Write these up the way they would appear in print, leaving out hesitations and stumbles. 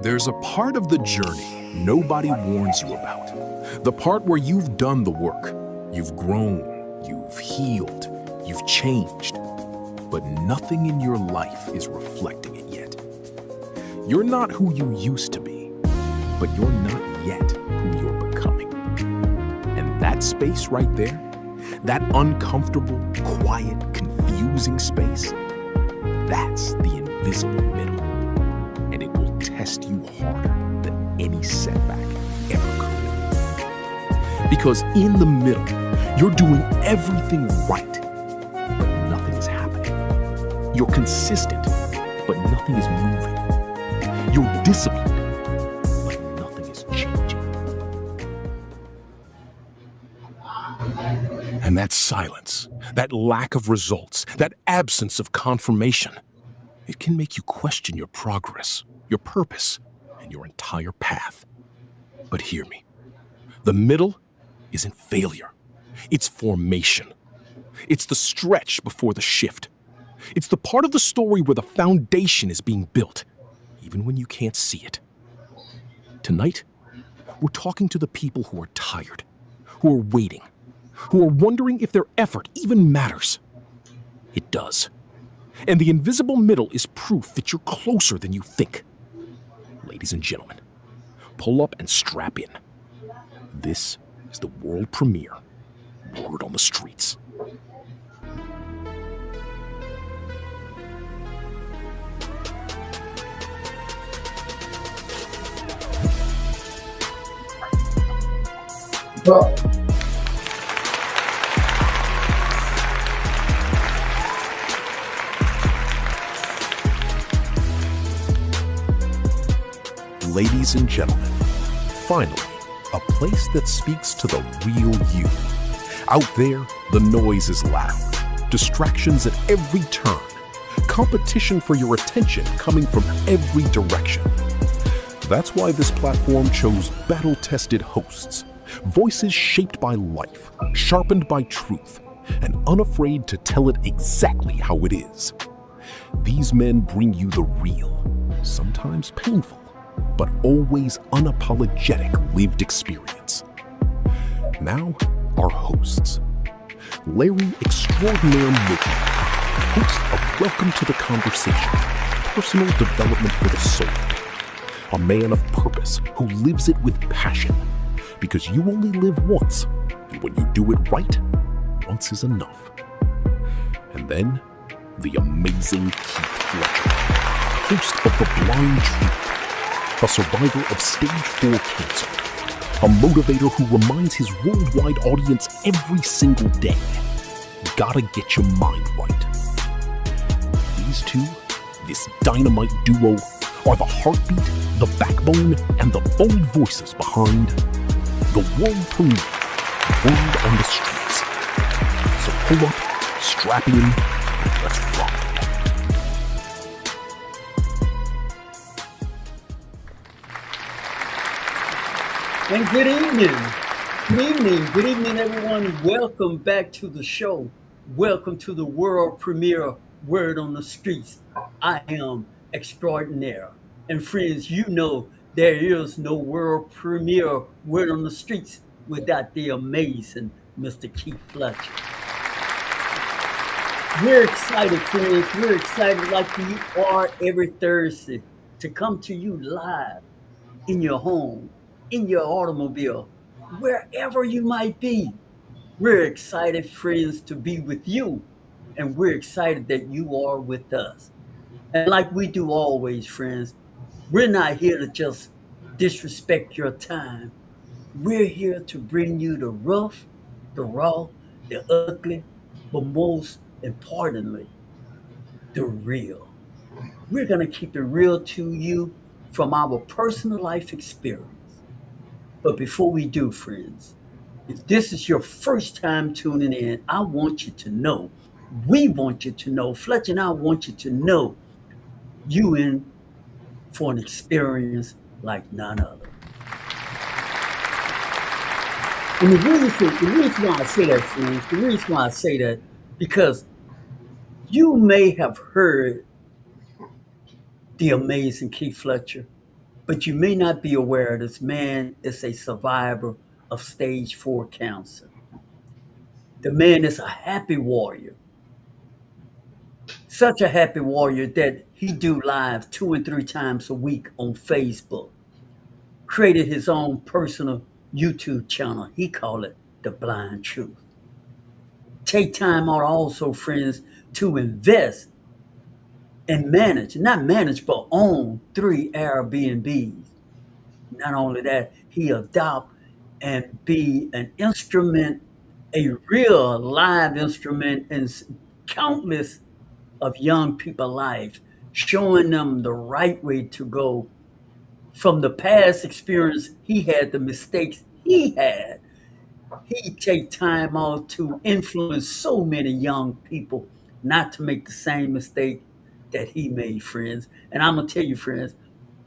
There's a part of the journey nobody warns you about. The part where you've done the work. You've grown, you've healed, you've changed. But nothing in your life is reflecting it yet. You're not who you used to be, but you're not yet who you're becoming. And that space right there, that uncomfortable, quiet, confusing space, that's the invisible middle. And it will test you harder than any setback ever could. Because in the middle, you're doing everything right, but nothing is happening. You're consistent, but nothing is moving. You're disciplined, but nothing is changing. And that silence, that lack of results, that absence of confirmation, it can make you question your progress, your purpose, and your entire path. But hear me, the middle isn't failure. It's formation. It's the stretch before the shift. It's the part of the story where the foundation is being built, even when you can't see it. Tonight, we're talking to the people who are tired, who are waiting, who are wondering if their effort even matters. It does. And the invisible middle is proof that you're closer than you think. Ladies and gentlemen, pull up and strap in. This is the world premiere, Word on the Streets. Ladies and gentlemen, finally, a place that speaks to the real you. Out there, the noise is loud, distractions at every turn, competition for your attention coming from every direction. That's why this platform chose battle-tested hosts, voices shaped by life, sharpened by truth, and unafraid to tell it exactly how it is. These men bring you the real, sometimes painful, but always unapologetic lived experience. Now, our hosts. Larry Extraordinaire Moton, host of Welcome to the Conversation, personal development for the soul. A man of purpose who lives it with passion, because you only live once, and when you do it right, once is enough. And then, the amazing Keith Fletcher, host of The Blind Truth, a survivor of stage 4 cancer, a motivator who reminds his worldwide audience every single day, gotta get your mind right. These two, this dynamite duo, are the heartbeat, the backbone, and the bold voices behind the world premiere, Word on the Streets. So pull up, strap in, and let's rock. And good evening, everyone. Welcome back to the show. Welcome to the world premiere, Word on the Streets. I am Extraordinaire. And friends, you know there is no world premiere, Word on the Streets, without the amazing Mr. Keith Fletcher. We're excited, friends. We're excited like we are every Thursday to come to you live in your home, in your automobile, wherever you might be. We're excited, friends, to be with you, and we're excited that you are with us. And like we do always, friends, we're not here to just disrespect your time. We're here to bring you the rough, the raw, the ugly, but most importantly, the real. We're going to keep it real to you from our personal life experience. But before we do, friends, if this is your first time tuning in, I want you to know, we want you to know, Fletcher and I want you to know, you in for an experience like none other. And the reason why I say that, friends, the reason why I say that, because you may have heard the amazing Keith Fletcher. But you may not be aware this man is a survivor of stage 4 cancer. The man is a happy warrior, such a happy warrior that he do live 2 and 3 times a week on Facebook. Created his own personal YouTube channel. He called it The Blind Truth. Take time out also, friends, to invest and manage, not manage, but own 3 Airbnbs. Not only that, he adopt and be an instrument, a real live instrument in countless of young people's life, showing them the right way to go from the past experience he had, the mistakes he had. He take time out to influence so many young people not to make the same mistake that he made, friends. And I'm gonna tell you, friends,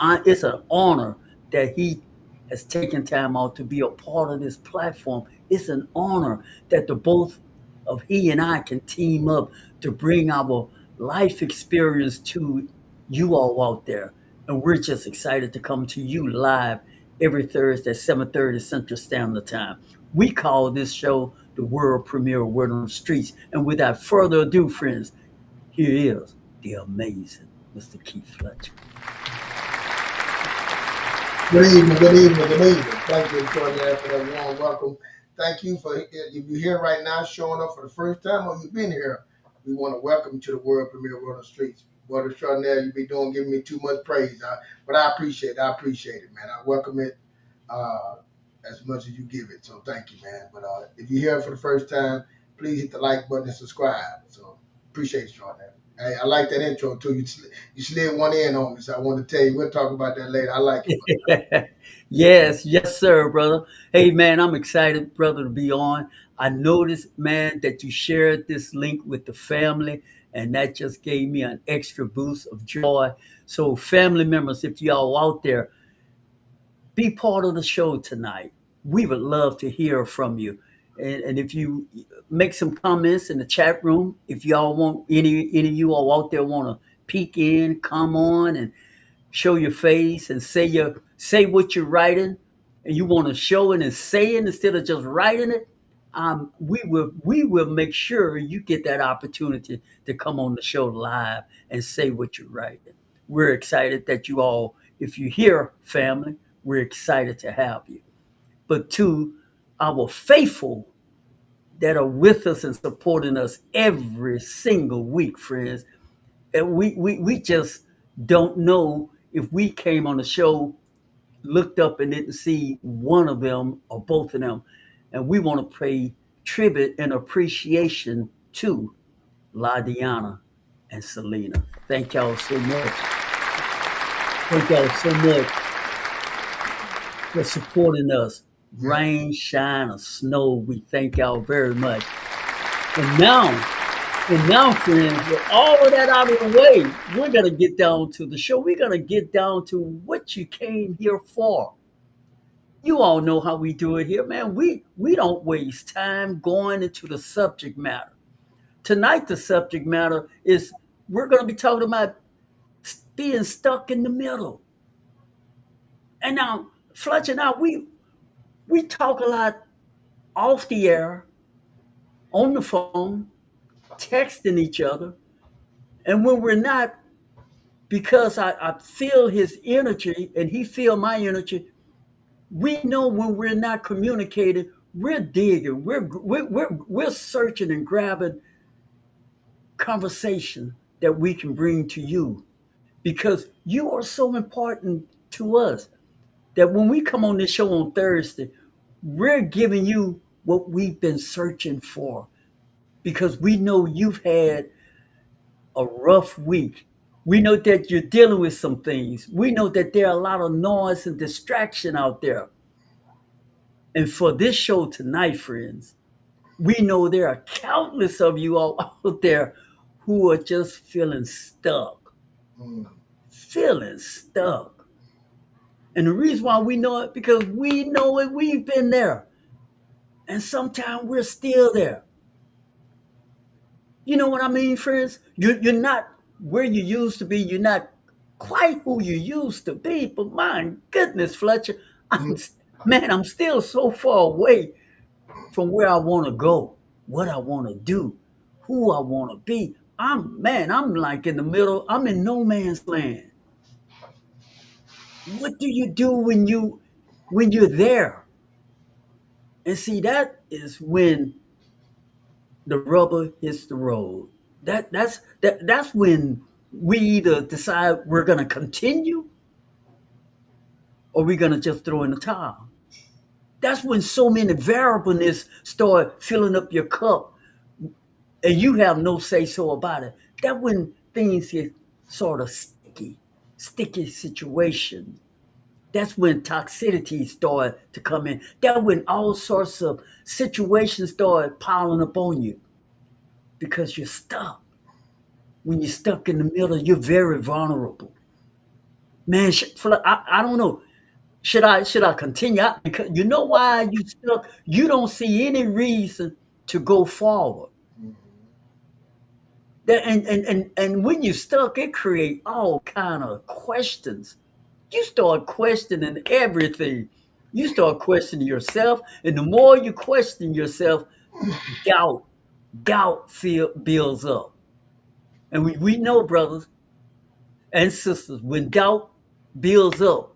it's an honor that he has taken time out to be a part of this platform. It's an honor that the both of he and I can team up to bring our life experience to you all out there. And we're just excited to come to you live every Thursday at 7:30 Central Standard Time. We call this show the world premiere of Word on the Streets. And without further ado, friends, here is the amazing Mr. Keith Fletcher. Good evening, good evening, good evening. Thank you, Extraordinary, for that warm welcome. Thank you for, if you're here right now showing up for the first time or you've been here, we want to welcome you to the world premiere of Word on the Streets. What Extraordinary you be doing, giving me too much praise. But I appreciate it, man. I welcome it as much as you give it. So thank you, man. But if you're here for the first time, please hit the like button and subscribe. So appreciate it, Extraordinary. Hey, I like that intro too. You slid one in on me, so I want to tell you. We'll talk about that later. I like it. Yes, yes, sir, brother. Hey, man, I'm excited, brother, to be on. I noticed, man, that you shared this link with the family, and that just gave me an extra boost of joy. So, family members, if y'all out there, be part of the show tonight. We would love to hear from you. And if you make some comments in the chat room, if y'all want any of you all out there want to peek in, come on and show your face and say what you're writing, and you want to show it and say it instead of just writing it. We will make sure you get that opportunity to come on the show live and say what you're writing. We're excited that you all, if you're here, family, we're excited to have you. But to our faithful that are with us and supporting us every single week, friends, and we just don't know if we came on the show, looked up and didn't see one of them or both of them. And we want to pay tribute and appreciation to La Diana and Selena. Thank y'all so much. Thank y'all so much for supporting us. Rain, shine, or snow, we thank y'all very much. And now, friends, with all of that out of the way, we're going to get down to the show. We're going to get down to what you came here for. You all know how we do it here, man. We don't waste time going into the subject matter. Tonight, the subject matter is we're going to be talking about being stuck in the middle. And now, Fletcher and I, we talk a lot off the air, on the phone, texting each other. And when we're not, because I feel his energy and he feel my energy, we know when we're not communicating, we're digging, we're searching and grabbing conversation that we can bring to you because you are so important to us that when we come on this show on Thursday, we're giving you what we've been searching for because we know you've had a rough week. We know that you're dealing with some things. We know that there are a lot of noise and distraction out there. And for this show tonight, friends, we know there are countless of you all out there who are just feeling stuck. Feeling stuck. And the reason why we know it, because we know it, we've been there. And sometimes we're still there. You know what I mean, friends? You're not where you used to be. You're not quite who you used to be, but my goodness, Fletcher, Mhm. I'm still so far away from where I want to go, what I want to do, who I want to be. I'm like in the middle. I'm in no man's land. What do you do when you're there? And see, that is when the rubber hits the road. That's when we either decide we're gonna continue or we're gonna just throw in the towel. That's when so many variableness start filling up your cup and you have no say so about it. That when things get sort of sticky situation. That's when toxicity start to come in. That when all sorts of situations start piling up on you because you're stuck. When you're stuck in the middle, you're very vulnerable. Man, I don't know. Should I continue? Because you know why you stuck. You don't see any reason to go forward. Mhm. And when you're stuck, it creates all kind of questions. You start questioning everything. You start questioning yourself, and the more you question yourself, doubt, builds up. And we know, brothers and sisters, when doubt builds up,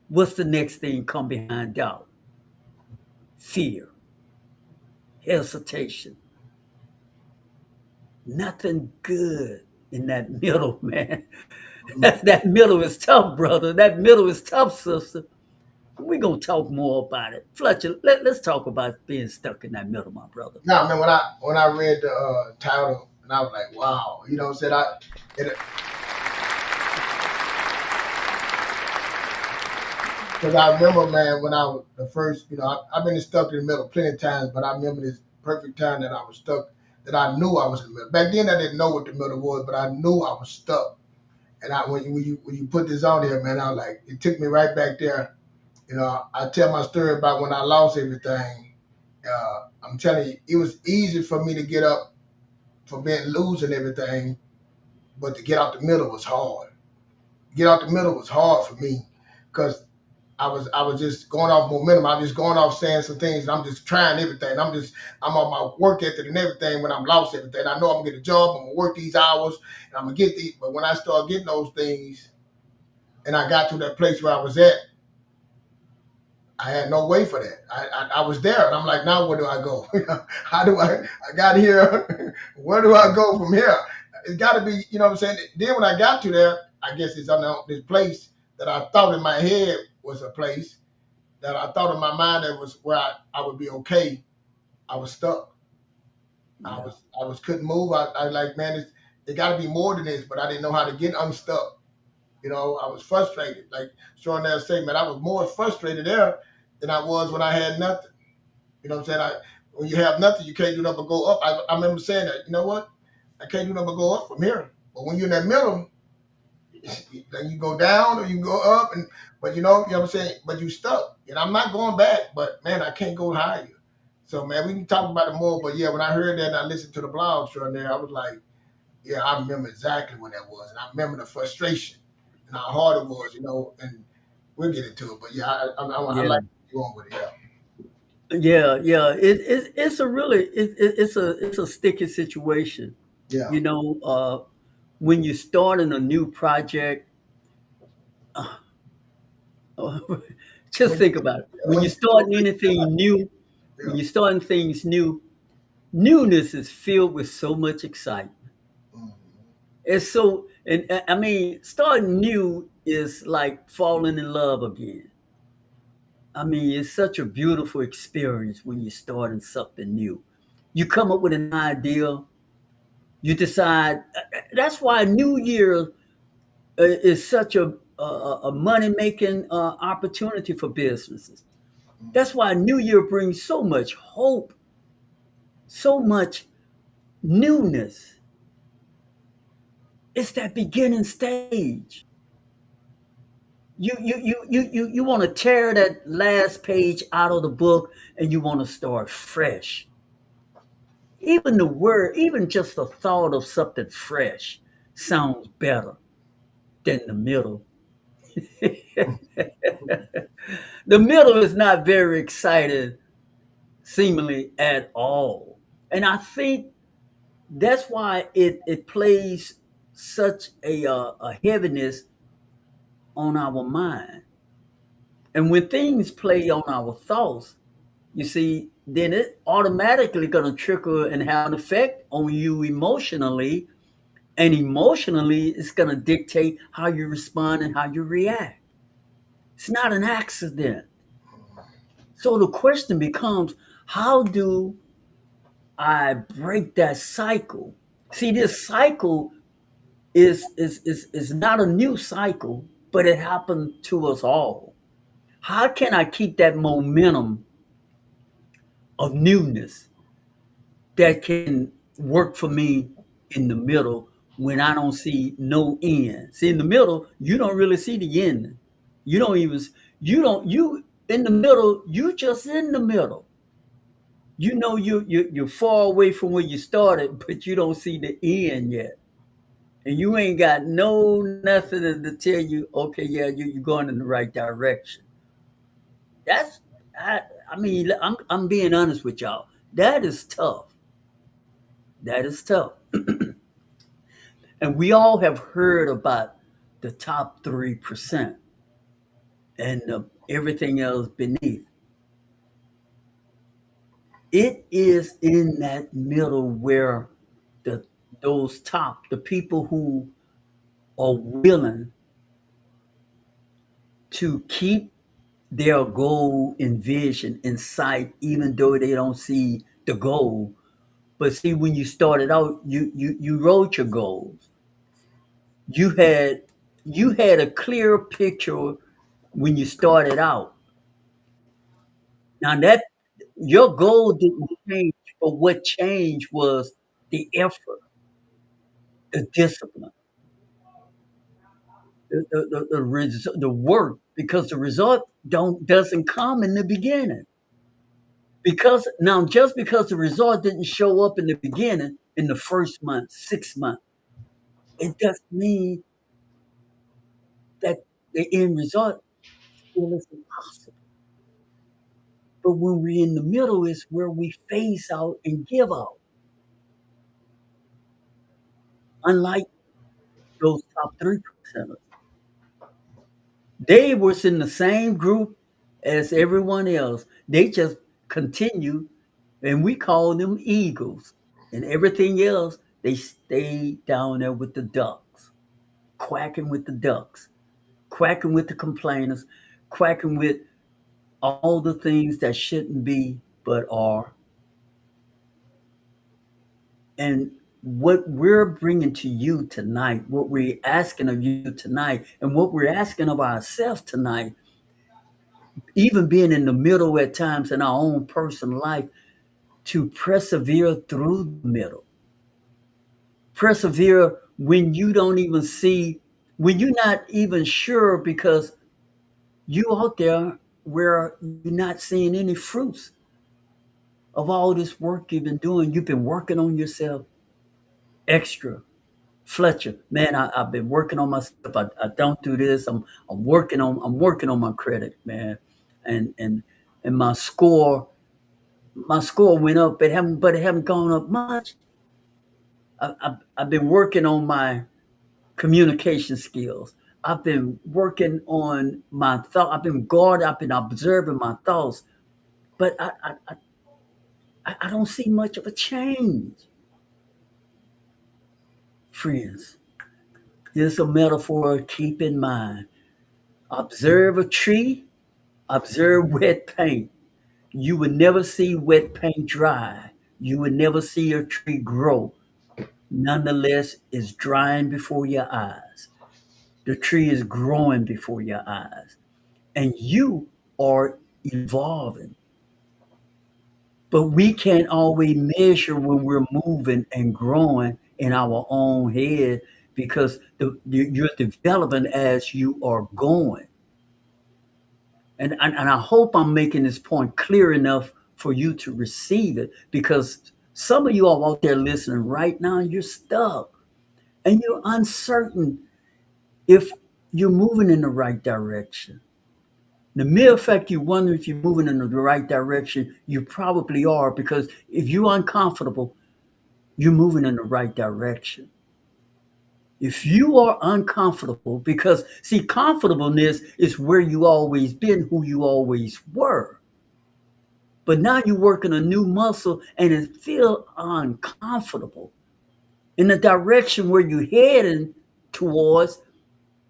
what's the next thing come behind doubt? Fear, hesitation, nothing good in that middle, man. That middle is tough, brother. That middle is tough, sister. We're gonna talk more about it. Fletcher, let's talk about being stuck in that middle, my brother. Now, man, when I read the title, and I was like, wow, you know, said it, because I remember, man, when I was the first, you know, I've been stuck in the middle plenty of times, but I remember this perfect time that I was stuck, that I knew I was in the middle. Back then, I didn't know what the middle was, but I knew I was stuck. And when you put this on here, man, I was like, it took me right back there. You know, I tell my story about when I lost everything. I'm telling you, it was easy for me to get up for being losing everything, but to get out the middle was hard. Get out the middle was hard for me because I was just going off momentum. I was just going off saying some things, and I'm just trying everything. I'm on my work ethic and everything. When I'm lost everything, I know I'm gonna get a job. I'm gonna work these hours, and I'm gonna get these. But when I start getting those things, and I got to that place where I was at, I had no way for that. I was there, and I'm like, now where do I go? How do I got here? Where do I go from here? It's got to be, you know what I'm saying? Then when I got to there, I guess it's on this place that I thought in my head was a place that I thought in my mind that was where I would be okay. I was stuck. Yeah, I was couldn't move. I like, man, it got to be more than this, but I didn't know how to get unstuck. You know, I was frustrated. Like Sean there said, man, I was more frustrated there than I was when I had nothing. You know what I'm saying? When you have nothing, you can't do nothing but go up. I remember saying that. You know what? I can't do nothing but go up from here. But when you're in that middle, like you go down or you go up, and but you know what I'm saying. But you stuck, and I'm not going back. But man, I can't go higher. So man, we can talk about it more. But yeah, when I heard that and I listened to the blogs from there, I was like, yeah, I remember exactly when that was, and I remember the frustration and how hard it was. You know, and we'll get into it. But yeah, I yeah, like you on with it. Yeah, yeah. It's a really it's a sticky situation. yeah. You know, when you're starting a new project, just When think about it. When when you're you go, starting anything new, when yeah. you're starting things new, newness is filled with so much excitement. Mhm. It's so, and I mean, starting new is like falling in love again. I mean, it's such a beautiful experience when you're starting something new. You come up with an idea, you decide. That's why New Year is such a money making opportunity for businesses. That's Mhm. why New Year brings so much hope, so much newness. It's that beginning stage. You want to tear that last page out of the book and you want to start fresh. Even the word, even just the thought of something fresh sounds better. than the middle. The middle is not very excited, seemingly at all. And I think that's why it plays such a heaviness on our mind. And when things play on our thoughts, you see, then it automatically going to trickle and have an effect on you emotionally. And emotionally, it's going to dictate how you respond and how you react. It's not an accident. So the question becomes, how do I break that cycle? See, this cycle is not a new cycle, but it happened to us all. How can I keep that momentum of newness that can work for me in the middle when I don't see no end? See, in the middle, you don't really see the end. You don't even you don't you in the middle, you just in the middle. You know you're far away from where you started, but you don't see the end yet. And you ain't got no nothing to tell you, okay, yeah, you're going in the right direction. That's I, I mean, I'm being honest with y'all. That is tough. That is tough. And we all have heard about the top 3% and everything else beneath. It is in that middle where the those top, the people who are willing to keep their goal and vision in sight, even though they don't see the goal. But see, when you started out, you wrote your goals. You had you had a clear picture when you started out. Now that your goal didn't change, but what changed was the effort, the discipline, the work, because the result doesn't come in the beginning. Because now, just because the result didn't show up in the beginning, in the first month, 6 months, it doesn't mean that the end result still is impossible. But when we're in the middle, is where we phase out and give out. Unlike those top 3%ers, they was in the same group as everyone else. They just continue, and we call them eagles. And everything else, they stayed down there with the ducks, quacking with the ducks, quacking with the complainers, quacking with all the things that shouldn't be but are. And what we're bringing to you tonight, what we're asking of you tonight, and what we're asking of ourselves tonight, even being in the middle at times in our own personal life, to persevere through the middle. Persevere when you don't even see, when you're not even sure because you out there where you're not seeing any fruits of all this work you've been doing. You've been working on yourself extra. Fletcher, man, I've been working on myself. I don't do this. I'm working on my credit, man. And my score went up. It haven't gone up much. I've been working on my communication skills. I've been working on my thought. I've been guarding. I've been observing my thoughts, but I don't see much of a change, friends. Here's a metaphor to keep in mind. Observe a tree, observe wet paint. You would never see wet paint dry. You would never see a tree grow. Nonetheless, it's drying before your eyes. The tree is growing before your eyes. And you are evolving. But we can't always measure when we're moving and growing in our own head because you're developing as you are going. And I hope I'm making this point clear enough for you to receive it because some of you are out there listening right now, you're stuck and you're uncertain if you're moving in the right direction. The mere fact you wonder if you're moving in the right direction, you probably are, because if you're uncomfortable, you're moving in the right direction. If you are uncomfortable, because see, comfortableness is where you always been, who you always were. But now you're working a new muscle and it feel uncomfortable. In the direction where you're heading towards,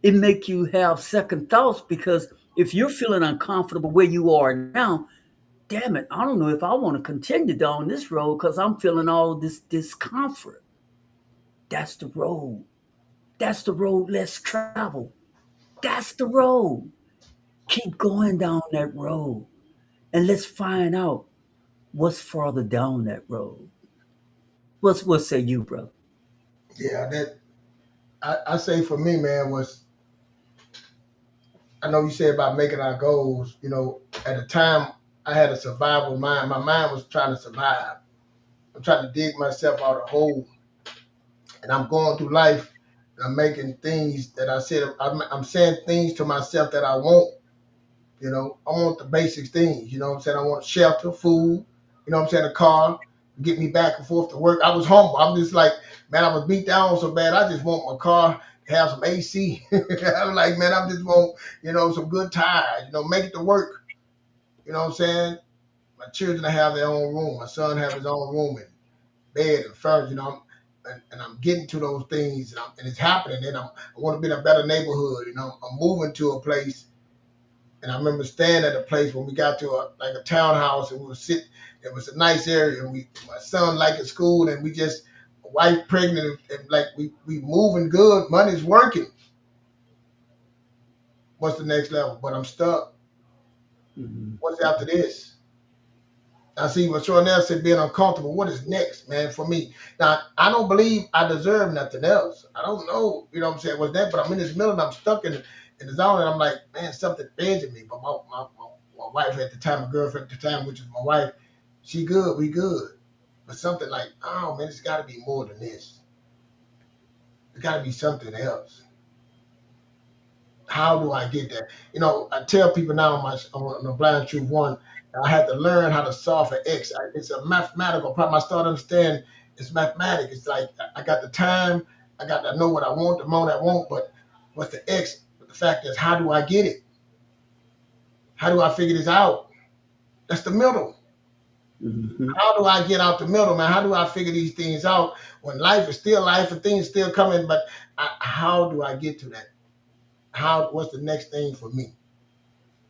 it make you have second thoughts, because if you're feeling uncomfortable where you are now, damn it, I don't know if I want to continue down this road because I'm feeling all this discomfort. That's the road. That's the road less traveled. That's the road. Keep going down that road and let's find out what's farther down that road. What say you, brother? Yeah, that I say for me, man, was I know you said about making our goals. You know, at the time I had a survival mind. My mind was trying to survive. I'm trying to dig myself out of a hole, and I'm going through life. And I'm making things that I said. I'm saying things to myself that I want. You know, I want the basic things. You know what I'm saying? I want shelter, food. You know what I'm saying? A car, get me back and forth to work. I was humble. I'm just like, man, I was beat down so bad. I just want my car to have some AC. I'm like, man, I just want, some good tires. Make it to work. You know what I'm saying? My children have their own room. My son have his own room and bed and furniture. And I'm getting to those things, and it's happening. And I want to be in a better neighborhood. I'm moving to a place. And I remember staying at a place when we got to a townhouse, and we were sitting. It was a nice area, and my son liked at school, and we just wife pregnant, and like we moving good, money's working. What's the next level? But I'm stuck. Mm-hmm. What's after this? I see what Charnel said, being uncomfortable. What is next, man, for me? Now, I don't believe I deserve nothing else. I don't know, what I'm saying, what's that? But I'm in this middle and I'm stuck in the zone, and I'm like, man, something edging me. But my wife at the time, my girlfriend at the time, which is my wife, she good, we good. But something like, oh, man, it's got to be more than this. It's got to be something else. How do I get there? I tell people now on the Blind Truth One, I had to learn how to solve for X. It's a mathematical problem. I started understanding it's mathematics. It's like I got the time, I know what I want, the amount I want, but what's the X? But the fact is, how do I get it? How do I figure this out? That's the middle. Mm-hmm. How do I get out the middle, man? How do I figure these things out when life is still life and things still coming? But how do I get to that? What's the next thing for me?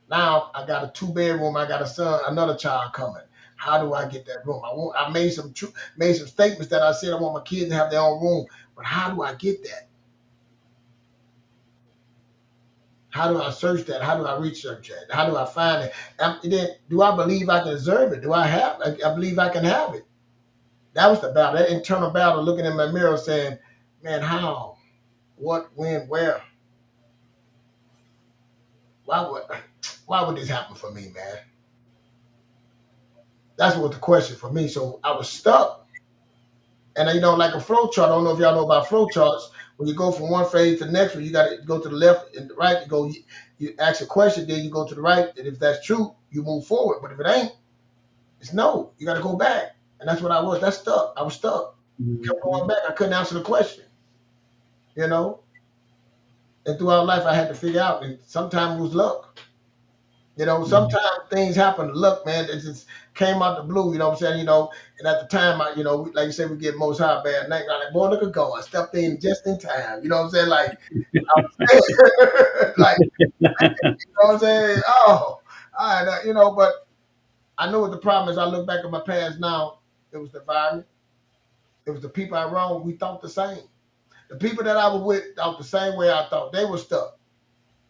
Now I got a 2 bedroom. I got a son, another child coming. How do I get that room? I made some statements that I said I want my kids to have their own room. But how do I get that? How do I search that? How do I research that? How do I find it? Then, do I believe I can deserve it? Do I have? I believe I can have it. That was the battle. That internal battle, looking in my mirror, saying, "Man, how? What? When? Where? Why would? Why would this happen for me, man?" That's what the question for me. So I was stuck. And like a flow chart, I don't know if y'all know about flow charts. When you go from one phase to the next one, you got to go to the left and the right. You ask a question, then you go to the right. And if that's true, you move forward. But if it ain't, it's no. You got to go back. And that's what I was. That's stuck. I was stuck. Kept going back. I couldn't answer the question. You know. And throughout life, I had to figure out. And sometimes it was luck. Sometimes things happen. Luck, man, it just came out the blue. You know what I'm saying? And at the time, like you said, we get most high bad night. I'm like, boy, look at go. I stepped in just in time. You know what I'm saying? Like, I was like, you know what I'm saying? Oh, all right, but I know what the problem is. I look back at my past now. It was the environment. It was the people around. We thought the same. The people that I was with thought the same way I thought. They were stuck.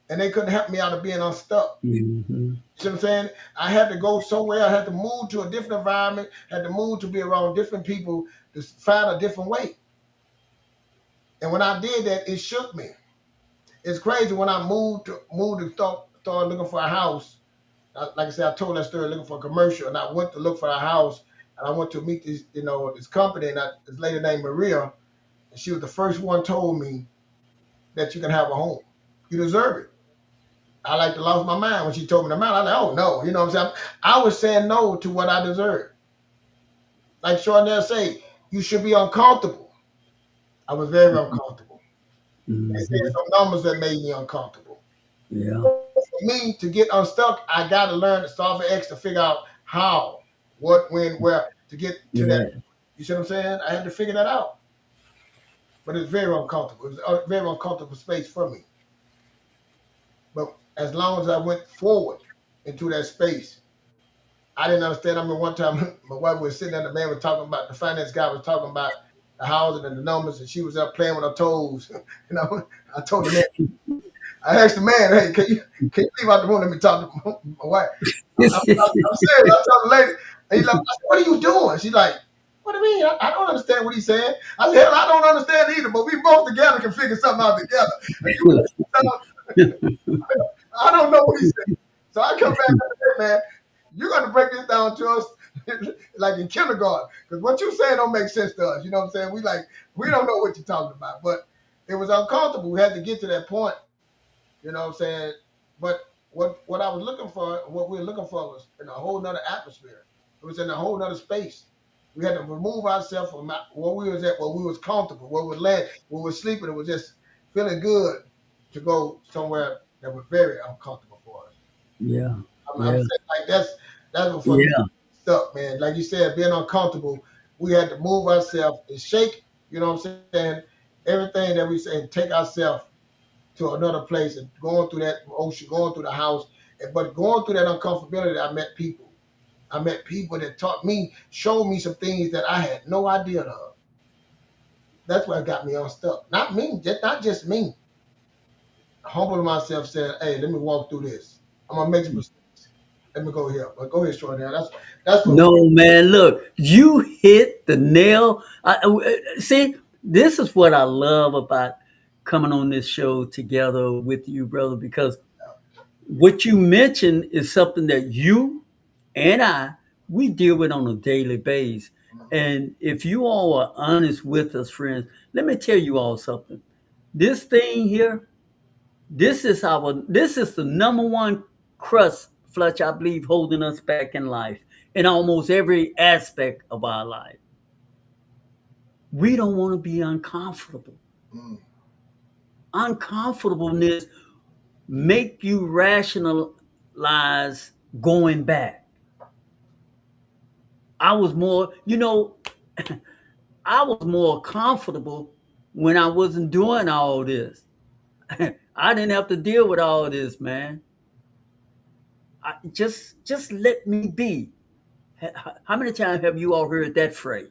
And they couldn't help me out of being unstuck. Mm-hmm. You see what I'm saying? I had to go somewhere. I had to move to a different environment. Had to move to be around different people to find a different way. And when I did that, it shook me. It's crazy when I moved to start looking for a house. Like I said, I told that story looking for a commercial, and I went to look for a house, and I went to meet this company, and this lady named Maria, and she was the first one told me that you can have a home. You deserve it. I like to lost my mind when she told me the amount. I was like, oh no, you know what I'm saying? I was saying no to what I deserved. Like Charnel say, you should be uncomfortable. I was very uncomfortable. They said Hmm. some numbers that made me uncomfortable. Yeah. For me to get unstuck, I got to learn to solve for X to figure out how, what, when, where to get to that. Yeah. You see what I'm saying? I had to figure that out. But it's very uncomfortable. It was a very uncomfortable space for me. But as long as I went forward into that space, I didn't understand. I mean, one time my wife was sitting there, the man was talking about, the finance guy was talking about the housing and the numbers, and she was up playing with her toes. You know, I told the man, I asked the man, hey, can you leave out the room? Let me talk to my wife. I'm serious. I told the lady, and he's like, I said, what are you doing? She's like, what do you mean? I don't understand what he's saying. I said, hell, I don't understand either, but we both together can figure something out together. And you, I don't know what he said. So I come back and say, man, you're going to break this down to us like in kindergarten. Because what you're saying don't make sense to us. You know what I'm saying? We don't know what you're talking about. But it was uncomfortable. We had to get to that point. You know what I'm saying? But what I was looking for, what we were looking for was in a whole nother atmosphere. It was in a whole nother space. We had to remove ourselves from where we was at, where we was comfortable, where we were laying, where we were sleeping. It was just feeling good to go somewhere that was very uncomfortable for us. Yeah. I'm Yeah. saying like that's what for me Yeah. stuck, man. Like you said, being uncomfortable, we had to move ourselves and shake. You know what I'm saying? Everything that we say, and take ourselves to another place and going through that ocean, going through the house, but going through that uncomfortability, I met people. I met people that taught me, showed me some things that I had no idea of. That's what got me unstuck. Not me, not just me. Humbling myself, saying, "Hey, let me walk through this. I'm gonna make some mistakes. Let me go here." But go ahead, Short. That's what. No, man, look, you hit the nail. See, this is what I love about coming on this show together with you, brother, because what you mentioned is something that you and we deal with on a daily basis. And if you all are honest with us, friends, let me tell you all something. This thing here, this is the number one crust, Fletch, I believe, holding us back in life in almost every aspect of our life. We don't want to be uncomfortable. Mm, Uncomfortableness make you rationalize going back. I was more, I was more comfortable when I wasn't doing all this. I didn't have to deal with all this, man. Just let me be. How many times have you all heard that phrase?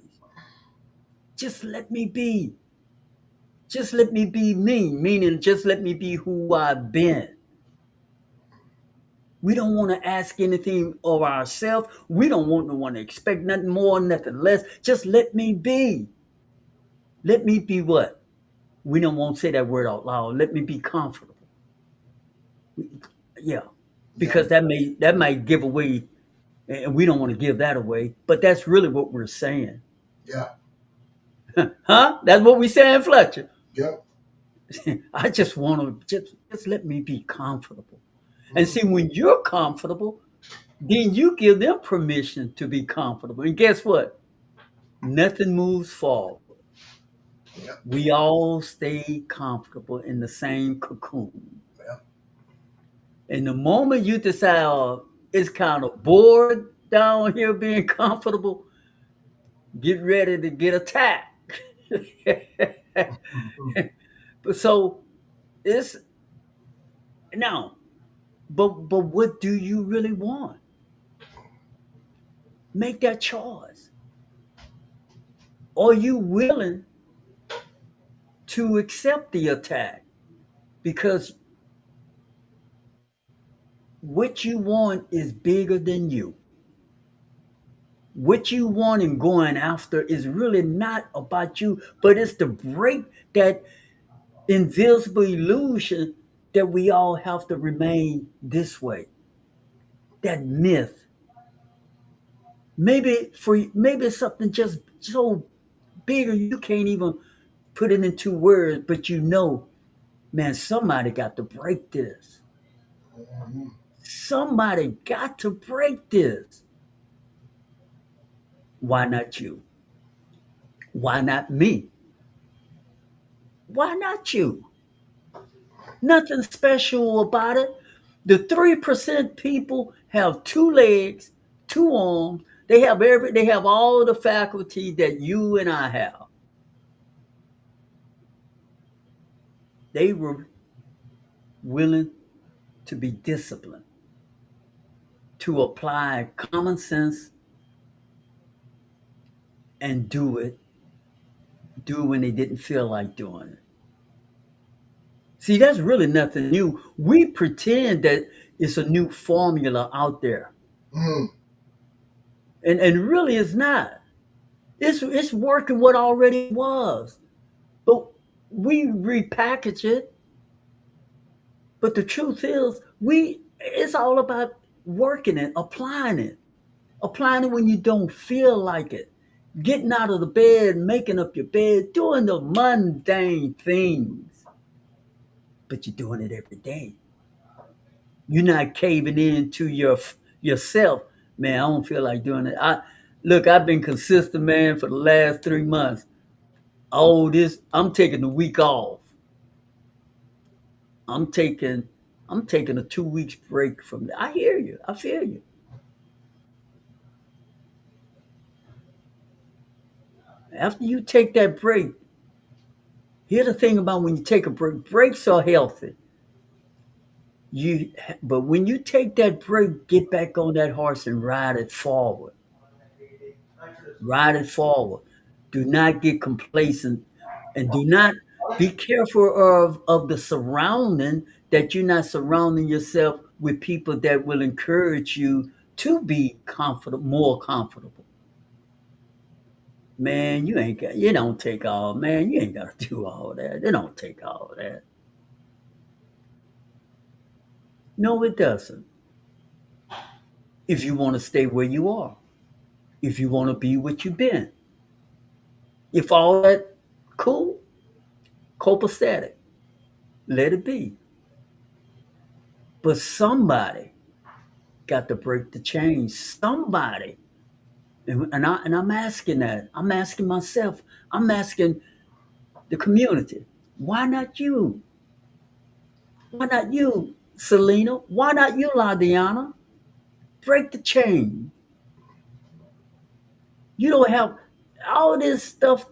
Just let me be. Just let me be me, meaning just let me be who I've been. We don't want to ask anything of ourselves. We don't want no one to expect nothing more, nothing less. Just let me be. Let me be what? We don't want to say that word out loud. Let me be comfortable. Yeah. yeah, Because that might give away, and we don't want to give that away. But that's really what we're saying. yeah, Huh? That's what we're saying, Fletcher. yeah. I just want to just let me be comfortable. And Mm, see, when you're comfortable, then you give them permission to be comfortable. And guess what? Nothing moves forward. yeah, We all stay comfortable in the same cocoon. yeah. And the moment you decide it's kind of bored down here being comfortable, get ready to get attacked. Mhm. But so it's now, but what do you really want? Make that choice. Are you willing to accept the attack? Because what you want is bigger than you. What you want and going after is really not about you, but it's to break that invisible illusion that we all have to remain this way. That myth. Maybe it's something just so bigger you can't even put it into words, but you know Man, somebody got to break this. Mhm. Somebody got to break this. Why not you? Why not me? Why not you? Nothing special about it. The 3% people have two legs, two arms. They have all the faculty that you and I have. They were willing to be disciplined, to apply common sense and do it when they didn't feel like doing it. See, that's really nothing new. We pretend that it's a new formula out there, Mhm. and really it's not. It's working what already was, but we repackage it. But the truth is, we it's all about working it, applying it when you don't feel like it, getting out of the bed, making up your bed, doing the mundane things, but you're doing it every day. You're not caving in to yourself. Man, I don't feel like doing it. I've been consistent, man, for the last 3 months. Oh, this I'm taking the week off. I'm taking I'm taking a 2 weeks break from that. I hear you. I feel you. After you take that break, here's the thing about when you take a break. Breaks are healthy. You but when you take that break, get back on that horse and ride it forward. Ride it forward. Do not get complacent and do not be careful of the surrounding that you're not surrounding yourself with people that will encourage you to be comfortable, more comfortable. Man, you don't take all, man, you ain't got to do all that. They don't take all that. No, it doesn't. If you want to stay where you are, if you want to be what you've been, if all that cool, copacetic, let it be. But somebody got to break the chains. Somebody, and I'm asking that. I'm asking myself. I'm asking the community. Why not you? Why not you, Selena? Why not you, Ladiana? Break the chain. You don't have all this stuff.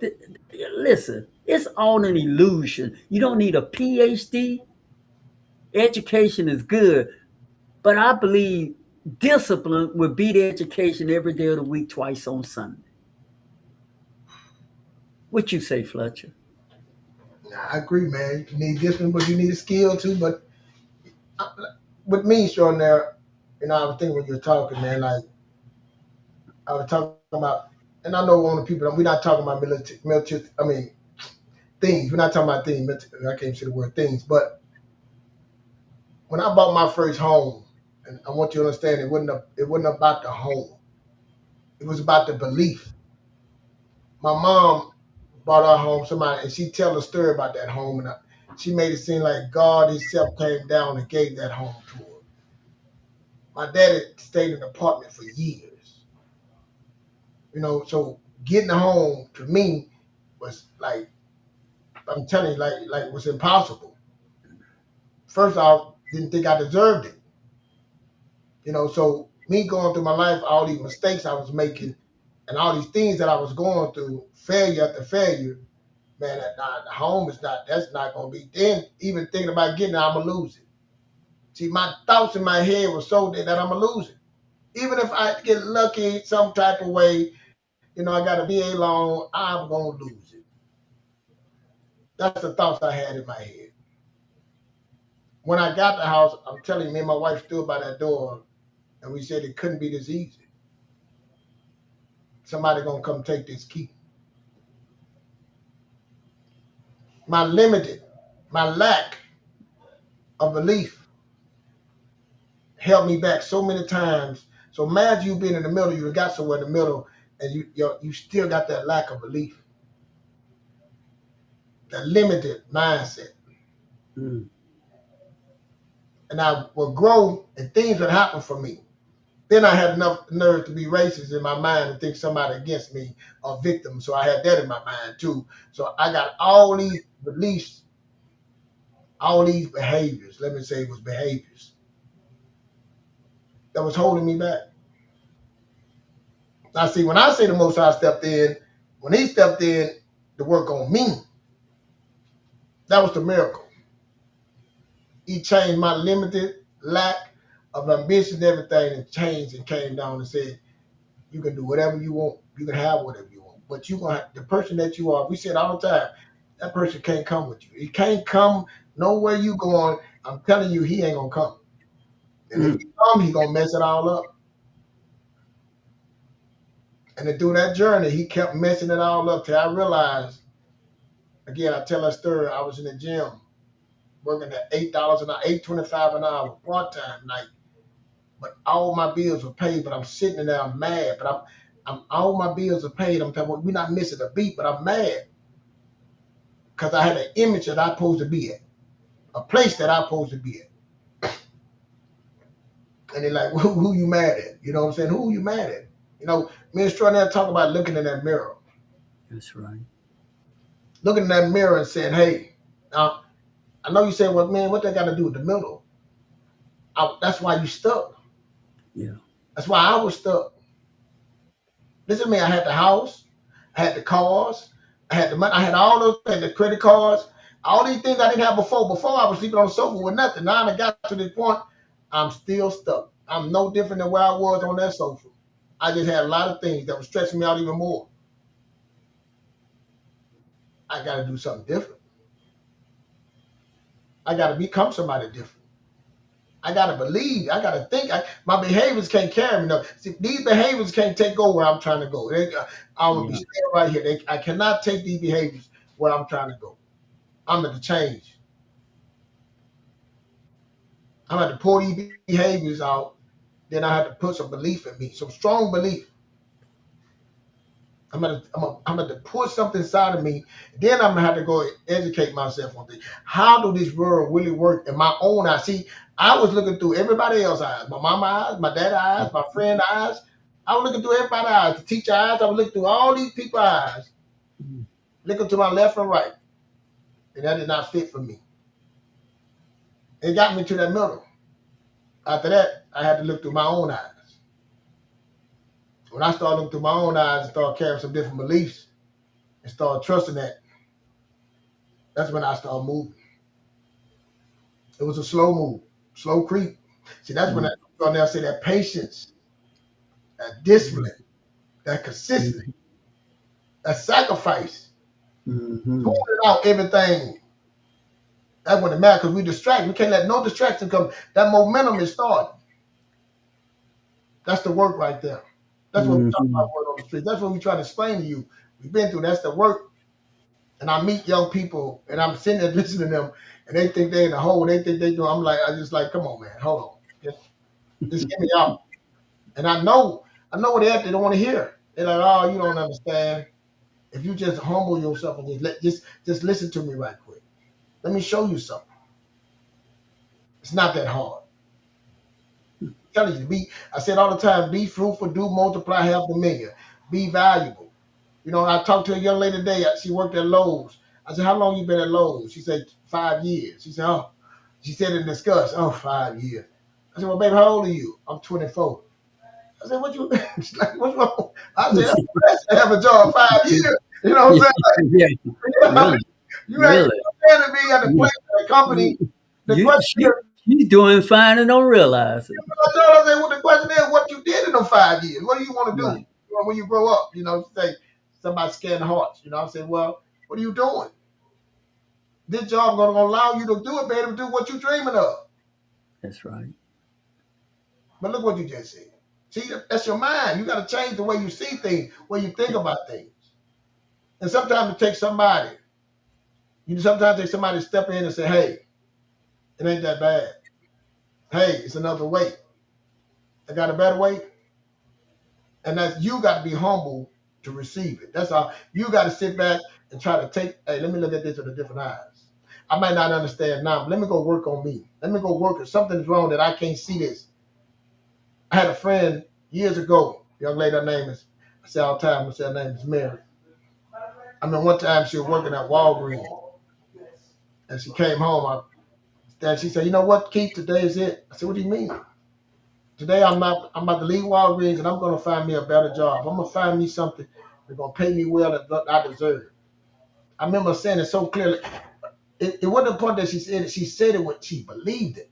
Listen, it's all an illusion. You don't need a PhD. Education is good, but I believe discipline would beat education every day of the week, twice on Sunday. What you say, Fletcher? Nah, I agree, man. You need discipline, but you need a skill too. But with me, Sean, there, I was thinking when you were talking, man, like I was talking about, and I know one of the people, we're not talking about military, I mean, things. We're not talking about things. I can't say the word things, but when I bought my first home, and I want you to understand, it wasn't about the home. It was about the belief. My mom bought our home, somebody, and she tell a story about that home, and she made it seem like God Himself came down and gave that home to her. My daddy stayed in an apartment for years, so getting home to me was like, I'm telling you, like it was impossible. First off, didn't think I deserved it. So me going through my life, all these mistakes I was making, and all these things that I was going through, failure after failure, man, the home is not. That's not gonna be. Then even thinking about getting it, I'ma lose it. See, my thoughts in my head were so that I'ma lose it. Even if I get lucky some type of way, I got a VA loan, I'm gonna lose it. That's the thoughts I had in my head. When I got the house, I'm telling you, me and my wife stood by that door, and we said it couldn't be this easy. Somebody gonna come take this key. My limited, my lack of belief held me back so many times. So imagine you being in the middle, you got somewhere in the middle, and you still got that lack of belief, that limited mindset. Mm. And I would grow and things would happen for me. Then I had enough nerve to be racist in my mind and think somebody against me a victim. So I had that in my mind too. So I got all these beliefs, all these behaviors. Let me say it was behaviors that was holding me back. Now see, when I say the Most High stepped in, when he stepped in to work on me, that was the miracle. He changed my limited lack of ambition and everything and changed and came down and said, you can do whatever you want. You can have whatever you want. But you gonna the person that you are, we said all the time, that person can't come with you. He can't come nowhere you going. I'm telling you, he ain't gonna come. And if Mm. he come, he gonna mess it all up. And then through that journey, he kept messing it all up till I realized, again, I tell that story, I was in the gym working at $8 an hour, $8.25 an hour, part-time night. But all my bills were paid, but I'm sitting in there, I'm mad. But I'm all my bills are paid. I'm talking about, we're not missing a beat, but I'm mad because I had an image that I'm supposed to be at, a place that I'm supposed to be at. And they're like, who you mad at? You know what I'm saying? Who you mad at? You know, me and Extraordinary talk about looking in that mirror. That's right. Looking in that mirror and saying, hey, now, I know you say, well, man, what they got to do with the middle? That's why you stuck. Yeah. That's why I was stuck. Listen to me, I had the house, I had the cars, I had the money, I had all those things, the credit cards, all these things I didn't have before. Before I was sleeping on the sofa with nothing. Now I got to this point, I'm still stuck. I'm no different than where I was on that sofa. I just had a lot of things that were stressing me out even more. I got to do something different. I got to become somebody different. I got to believe. I got to think. My behaviors can't carry me. No, see, these behaviors can't take over where I'm trying to go. I'm gonna be Yeah. staying right here. I cannot take these behaviors where I'm trying to go. I'm at the change. I'm at to pour these behaviors out. Then I have to put some belief in me, some strong belief. I'm gonna put something inside of me. Then I'm gonna have to go educate myself on things. How do this world really work in my own eyes? See, I was looking through everybody else's eyes, my mama eyes, my dad eyes, my friend eyes. I was looking through everybody's eyes, the teacher eyes. I was looking through all these people's eyes, Mm. looking to my left and right, and that did not fit for me. It got me to that middle. After that, I had to look through my own eyes. When I started looking through my own eyes and started carrying some different beliefs and started trusting that, that's when I started moving. It was a slow move, slow creep. See, that's when Mm. I started now say that patience, that Mm. discipline, that consistency, Mm. that sacrifice, Mm-hmm. pulling out everything. That's when it matters because we distract. We can't let no distraction come. That momentum is starting. That's the work right there. That's what we talk Mm-hmm. about word on the street. That's what we try to explain to you. We've been through. That's the work. And I meet young people and I'm sitting there listening to them and they think they in the hole. They think they do. I'm like, I just like, come on, man, hold on. Just get me out. And I know what they don't want to hear. They're like, oh, you don't understand. If you just humble yourself and just listen to me right quick. Let me show you something. It's not that hard. I'm telling you, I said all the time, be fruitful, do multiply, have dominion. Be valuable. You know, I talked to a young lady today. She worked at Lowe's. I said, how long you been at Lowe's? She said, 5 years. She said, oh, she said in disgust, oh, 5 years. I said, well, baby, how old are you? I'm 24. I said, what you, she's like, what's wrong? I said, that's a blessing to have a job 5 years. You know what Yeah. I'm Yeah. saying? Really. You ain't Really. telling me at the You, place, at the company. The question is, she's doing fine and don't realize it. I told her, I said, well, the question is, what you did in them 5 years? What do you want to do Right. when you grow up? You know, say somebody scaring hearts. You know, I said, well, what are you doing? This job gonna allow you to do it, baby, to do what you're dreaming of. That's right. But look what you just said. See, that's your mind. You got to change the way you see things, way you think about things. And sometimes it takes somebody. You sometimes take somebody to step in and say, hey, it ain't that bad. Hey, it's another way. I got a better way. And that's you got to be humble to receive it. That's all. You got to sit back and try to take, hey, let me look at this with a different eyes. I might not understand now, but let me go work on me. Let me go work. If something's wrong that I can't see this. I had a friend years ago, young lady, her name is, I say all the time, I say her name is Mary. I mean, one time she was working at Walgreens, and she came home, and she said, you know what, Keith, today is it. I said, what do you mean? Today I'm about to leave Walgreens, and I'm going to find me a better job. I'm going to find me something that's going to pay me well that I deserve. I remember saying it so clearly. It wasn't the point that she said it. She said it when she believed it.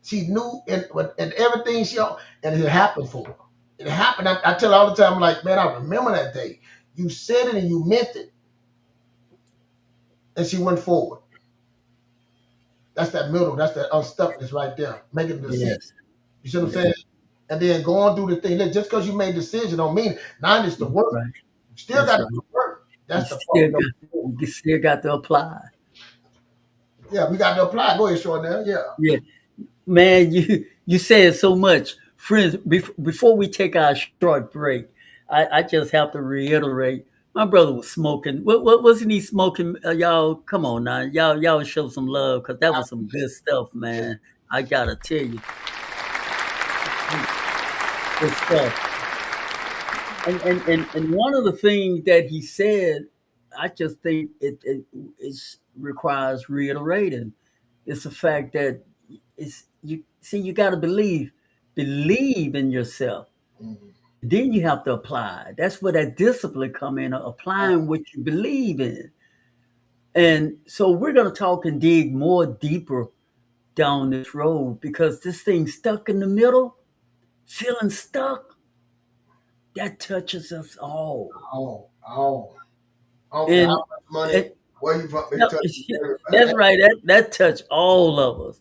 She knew, and everything and it happened for her. It happened. I tell her all the time, I'm like, man, I remember that day. You said it and you meant it. And she went forward. That's that middle. That's that unstuckness right there. Making a decision. Yes. You see what I'm saying? And then going through the thing. Look, just because you made a decision don't mean now it's the work. Right. You still got to do work. That's the part. You still got to apply. Yeah, we got to apply. Go ahead, Shortnell. Yeah. Yeah. Man, you said so much. Friends, before we take our short break, I just have to reiterate. My brother was smoking. What wasn't he smoking? Y'all, come on now. Y'all show some love because that was some good stuff, man. I gotta tell you. Good stuff. And one of the things that he said, I just think it requires reiterating. It's the fact that you got to believe in yourself. Mm-hmm. Then you have to apply. That's where that discipline come in, applying what you believe in. And so we're going to talk and dig more deeper down this road because this thing stuck in the middle, feeling stuck, that touches us all. And how much money, where you from? That's right. That touched all of us.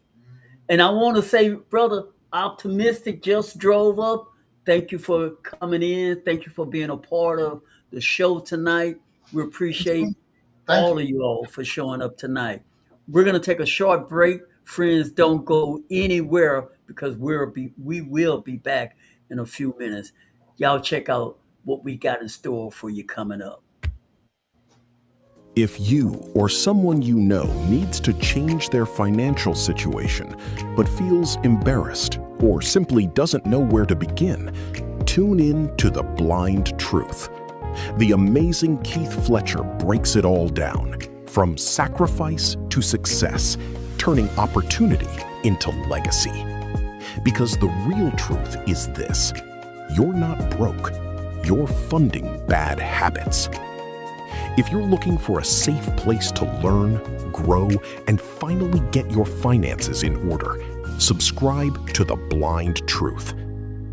And I want to say, brother, Optimistic just drove up. Thank you for coming in. Thank you for being a part of the show tonight. We appreciate all of you all for showing up tonight. We're going to take a short break. Friends, don't go anywhere because we will be back in a few minutes. Y'all check out what we got in store for you coming up. If you or someone you know needs to change their financial situation but feels embarrassed or simply doesn't know where to begin, tune in to The Blind Truth. The amazing Keith Fletcher breaks it all down, from sacrifice to success, turning opportunity into legacy. Because the real truth is this: you're not broke, you're funding bad habits. If you're looking for a safe place to learn, grow, and finally get your finances in order, subscribe to The Blind Truth.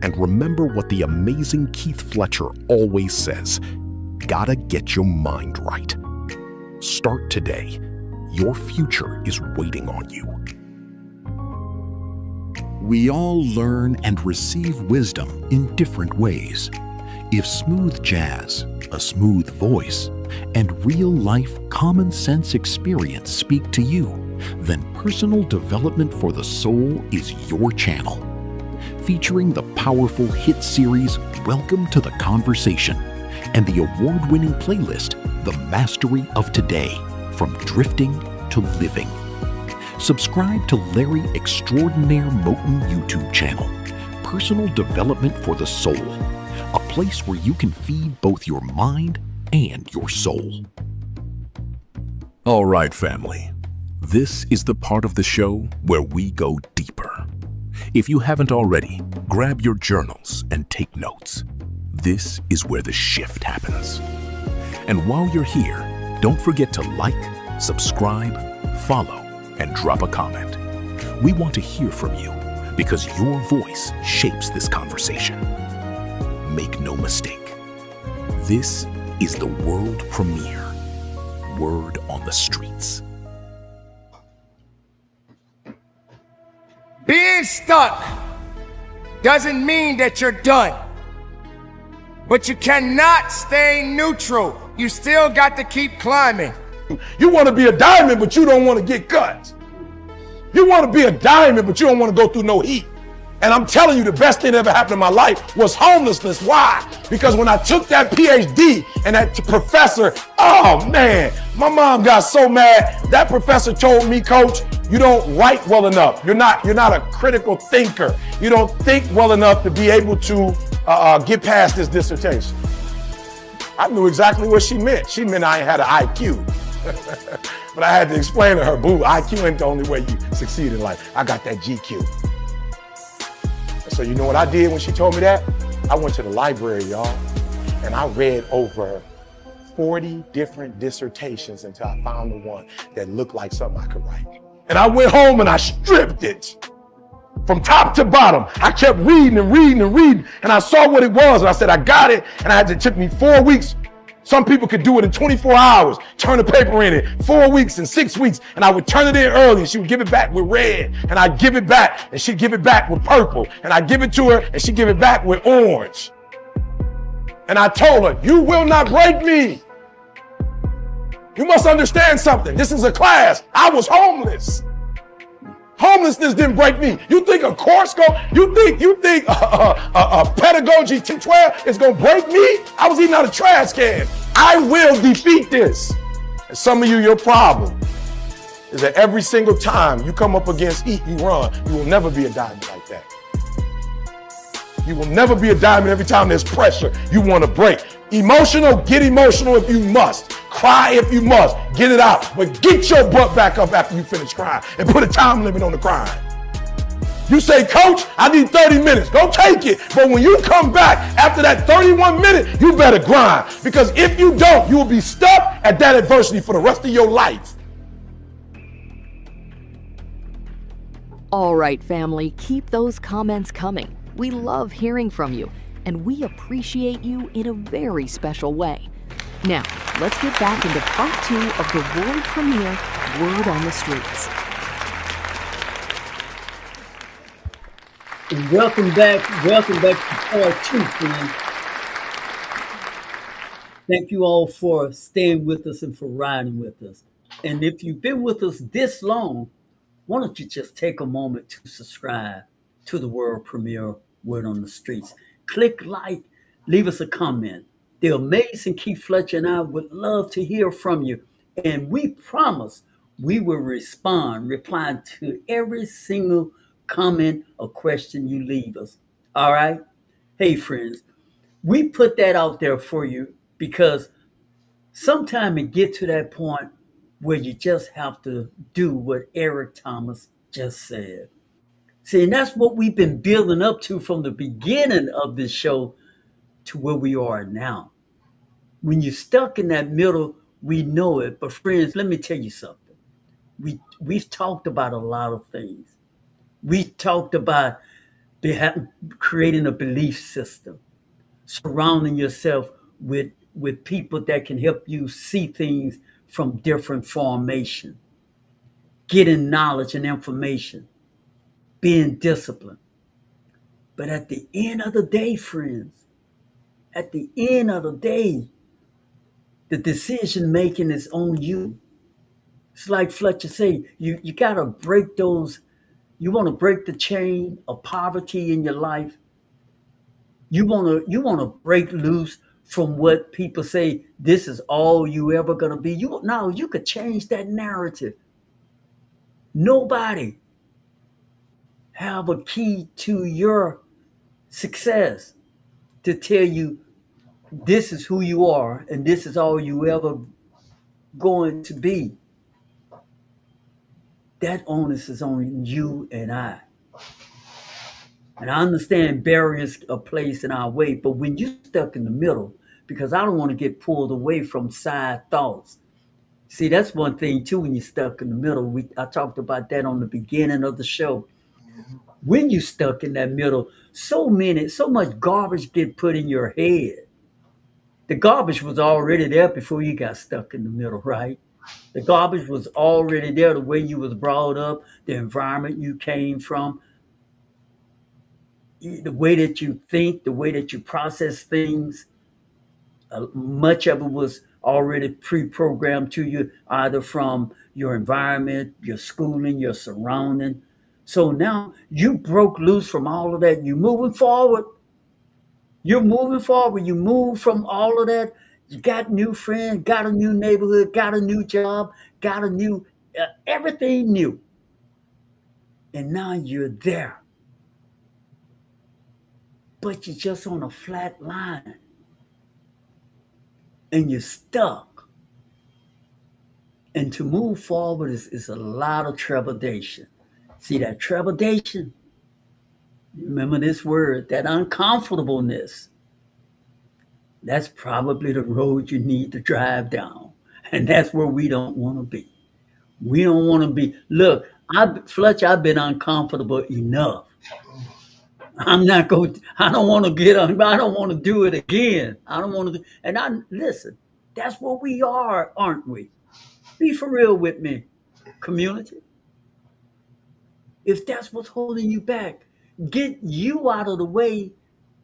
And remember what the amazing Keith Fletcher always says: gotta get your mind right. Start today. Your future is waiting on you. We all learn and receive wisdom in different ways. If smooth jazz, a smooth voice, and real-life common-sense experience speak to you, then Personal Development for the Soul is your channel. Featuring the powerful hit series Welcome to the Conversation and the award-winning playlist The Mastery of Today, From Drifting to Living. Subscribe to Larry Extraordinaire Moton YouTube channel, Personal Development for the Soul, a place where you can feed both your mind and your soul. All right, family. This is the part of the show where we go deeper. If you haven't already, grab your journals and take notes. This is where the shift happens. And while you're here, don't forget to like, subscribe, follow, and drop a comment. We want to hear from you because your voice shapes this conversation. Make no mistake, this is the world premiere. Word on the streets. Being stuck doesn't mean that you're done. But you cannot stay neutral. You still got to keep climbing. You want to be a diamond, but you don't want to get cut. You want to be a diamond, but you don't want to go through no heat. And I'm telling you, the best thing that ever happened in my life was homelessness. Why? Because when I took that PhD and that professor, oh man, my mom got so mad. That professor told me, Coach, you don't write well enough. You're not a critical thinker. You don't think well enough to be able to get past this dissertation. I knew exactly what she meant. She meant I had an IQ. But I had to explain to her, boo, IQ ain't the only way you succeed in life. I got that GQ. So you know what I did when she told me that? I went to the library, y'all, and I read over 40 different dissertations until I found the one that looked like something I could write. And I went home and I stripped it from top to bottom. I kept reading and reading and reading, and I saw what it was, and I said, I got it, and it took me 4 weeks. Some people could do it in 24 hours, turn the paper in it, 4 weeks and 6 weeks, and I would turn it in early, and she would give it back with red, and I'd give it back, and she'd give it back with purple, and I'd give it to her, and she'd give it back with orange. And I told her, you will not break me. You must understand something. This is a class. I was homeless. Homelessness didn't break me. You think a course you think a pedagogy 10-12 is gonna break me? I was eating out of trash can. I will defeat this. And some of you, your problem is that every single time you come up against eat, you run. You will never be a diamond like that. You will never be a diamond every time there's pressure you want to break. Emotional, get emotional if you must. Cry if you must. Get it out. But get your butt back up after you finish crying and put a time limit on the crying. You say, Coach, I need 30 minutes. Go take it. But when you come back after that 31 minutes, you better grind. Because if you don't, you will be stuck at that adversity for the rest of your life. All right, family, keep those comments coming. We love hearing from you, and we appreciate you in a very special way. Now, let's get back into part 2 of the world premiere, Word on the Streets. And welcome back to part 2, friends. Thank you all for staying with us and for riding with us. And if you've been with us this long, why don't you just take a moment to subscribe to the world premiere, Word on the Streets. Click like, leave us a comment. The amazing Keith Fletcher and I would love to hear from you. And we promise we will reply to every single comment or question you leave us. All right? Hey, friends, we put that out there for you because sometimes it gets to that point where you just have to do what Eric Thomas just said. See, and that's what we've been building up to from the beginning of this show to where we are now. When you're stuck in that middle, we know it. But friends, let me tell you something. We've talked about a lot of things. We talked about creating a belief system, surrounding yourself with people that can help you see things from different formation, getting knowledge and information, being disciplined. But at the end of the day, friends, at the end of the day, the decision making is on you. It's like Fletcher said, you gotta break those. You want to break the chain of poverty in your life. You wanna break loose from what people say. This is all you ever gonna be. You could change that narrative. Nobody have a key to your success to tell you this is who you are and this is all you ever going to be. That onus is on you and I. And I understand barriers are placed in our way, but when you're stuck in the middle, because I don't want to get pulled away from side thoughts. See, that's one thing too when you're stuck in the middle. I talked about that on the beginning of the show. When you're stuck in that middle, so much garbage get put in your head. The garbage was already there before you got stuck in the middle, right? The garbage was already there, the way you was brought up, the environment you came from, the way that you think, the way that you process things. Much of it was already pre-programmed to you, either from your environment, your schooling, your surrounding. So now you broke loose from all of that. You moving forward. You're moving forward. You move from all of that. You got new friends, got a new neighborhood, got a new job, got a new everything new. And now you're there. But you're just on a flat line and you're stuck. And to move forward is a lot of trepidation. See that trepidation? Remember this word, that uncomfortableness. That's probably the road you need to drive down. And that's where we don't want to be. We don't want to be. Look, Fletcher, I've been uncomfortable enough. I'm not going. I don't want to get on. I don't want to do it again. I don't want to. And I listen. That's what we are, aren't we? Be for real with me, community. If that's what's holding you back, get you out of the way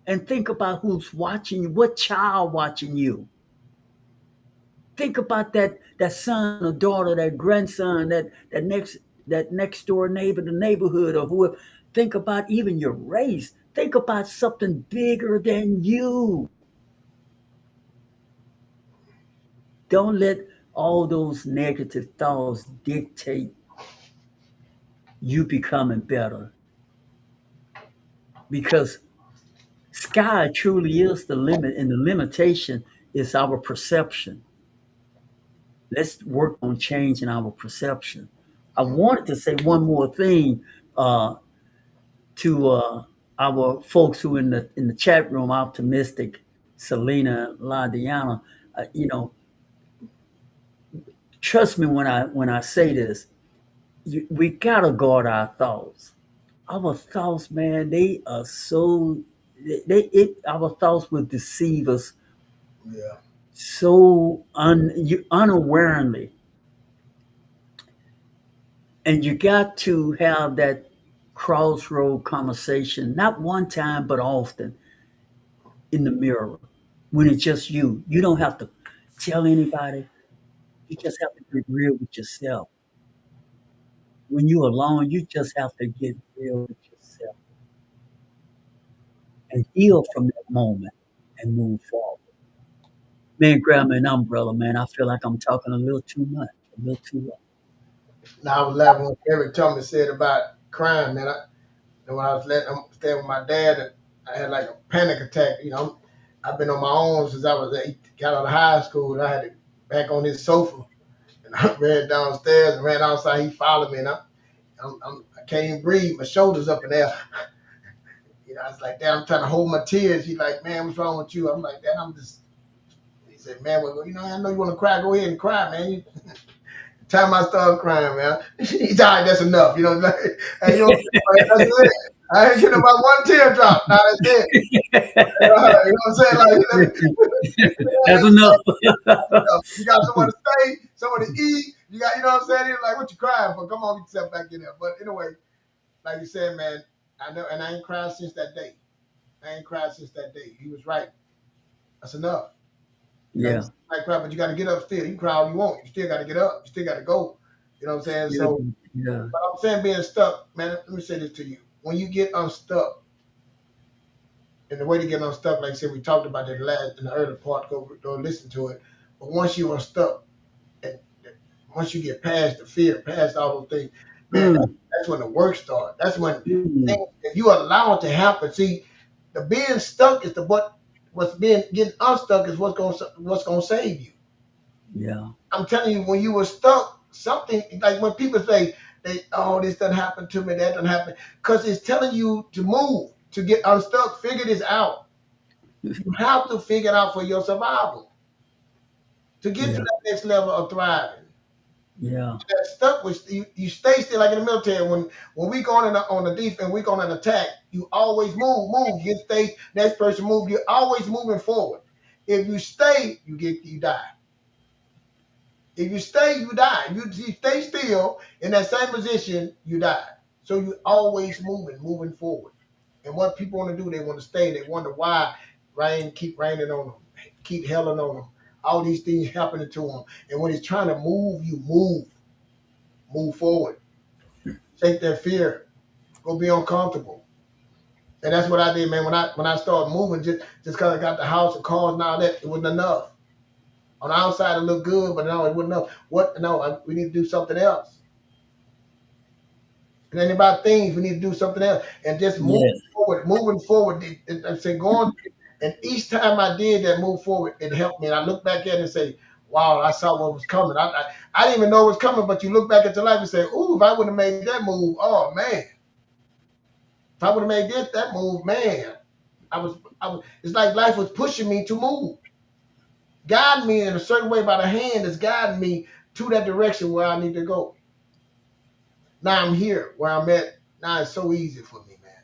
and think about who's watching you. What child watching you? Think about that son or daughter, that grandson, that next door neighbor, the neighborhood, or whoever. Think about even your race. Think about something bigger than you. Don't let all those negative thoughts dictate you becoming better. Because sky truly is the limit, and the limitation is our perception. Let's work on changing our perception. I wanted to say one more thing uh, to our folks who in the chat room, optimistic, Selena, Ladiana. You know, trust me when I say this. We gotta guard our thoughts. Our thoughts, man, they are so our thoughts will deceive us Yeah. so unawarely, and you got to have that crossroad conversation, not one time but often in the mirror when it's just you. You don't have to tell anybody. You just have to get real with yourself. When you're alone, you just have to get real with yourself and heal from that moment and move forward. Man, grab me an umbrella, man. I feel like I'm talking a little too much, a little too long. Now I was laughing when Eric Thomas said about crime, man. And when I was staying with my dad, and I had like a panic attack. I've been on my own since I was got out of high school, and I had to back on his sofa, and I ran downstairs and ran outside. He followed me, and I can't even breathe. My shoulders up in there. I was like, damn, I'm trying to hold my tears. He's like, man, what's wrong with you? I'm like, damn, I'm just. He said, man, well, I know you want to cry. Go ahead and cry, man. Time I started crying, man. He's all right, that's enough. Like, hey, that's it. I ain't getting about one teardrop. Now that's it. You know what I'm saying? Like, That's enough. you got someone to stay, someone to eat. You got, you know what I'm saying? He's like, what you crying for? Come on, get yourself back in there. But anyway, like you said, man, I know, and I ain't cried since that day. I ain't cried since that day. He was right. That's enough. Yeah. Like cry, but you got to get up still. You can cry all you want. You still got to get up. You still got to go. You know what I'm saying? So, Yeah. but I'm saying being stuck, man, let me say this to you. When you get unstuck, and the way to get unstuck, like I said, we talked about that in the earlier part, go listen to it. But once you are stuck, and once you get past the fear, past all those things, man, that's when the work starts. That's when if you allow it to happen. See, the being stuck is what's getting unstuck is what's gonna save you. Yeah. I'm telling you, when you were stuck, something like when people say this doesn't happen to me, that doesn't happen, because it's telling you to move, to get unstuck, figure this out. You have to figure it out for your survival to get to that next level of thriving. Yeah. That stuck with you stay still like in the military. When we go on the defense, we go on an attack. You always move. You stay. Next person move. You're always moving forward. If you stay, you die. If you stay, you die. You stay still in that same position, you die. So you're always moving forward. And what people want to do, they want to stay. They wonder why keep raining on them, keep hailing on them. All these things happening to them. And when it's trying to move, you move forward. Take that fear. Go be uncomfortable. And that's what I did, man. When I started moving, just because I got the house and cars and all that, it wasn't enough. On the outside, it looked good, but no, it wasn't enough. What? No, we need to do something else. It ain't about things. We need to do something else. And just Yes. moving forward. I say going, and each time I did that move forward, it helped me. And I look back at it and say, wow, I saw what was coming. I didn't even know it was coming, but you look back at your life and say, ooh, if I would have made that move, oh man. If I would have made that move, man, it's like life was pushing me to move, guiding me in a certain way by the hand that's guiding me to that direction where I need to go. Now I'm here where I'm at. Now it's so easy for me, man.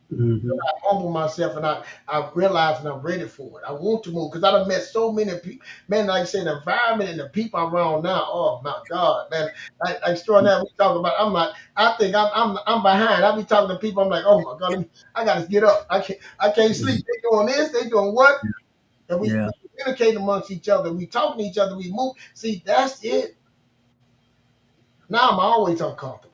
Hmm. I humble myself and I realize and I'm ready for it. I want to move because I've met so many people. Man, like I say, the environment and the people around now, oh my God, man. Like extraordinary we talk about. I'm like, I think I'm behind. I be talking to people, I'm like, oh my God, I gotta get up. I can't sleep. They doing this, they doing what? And we Yeah. communicate amongst each other. We talk to each other. We move. See, that's it. Now I'm always uncomfortable.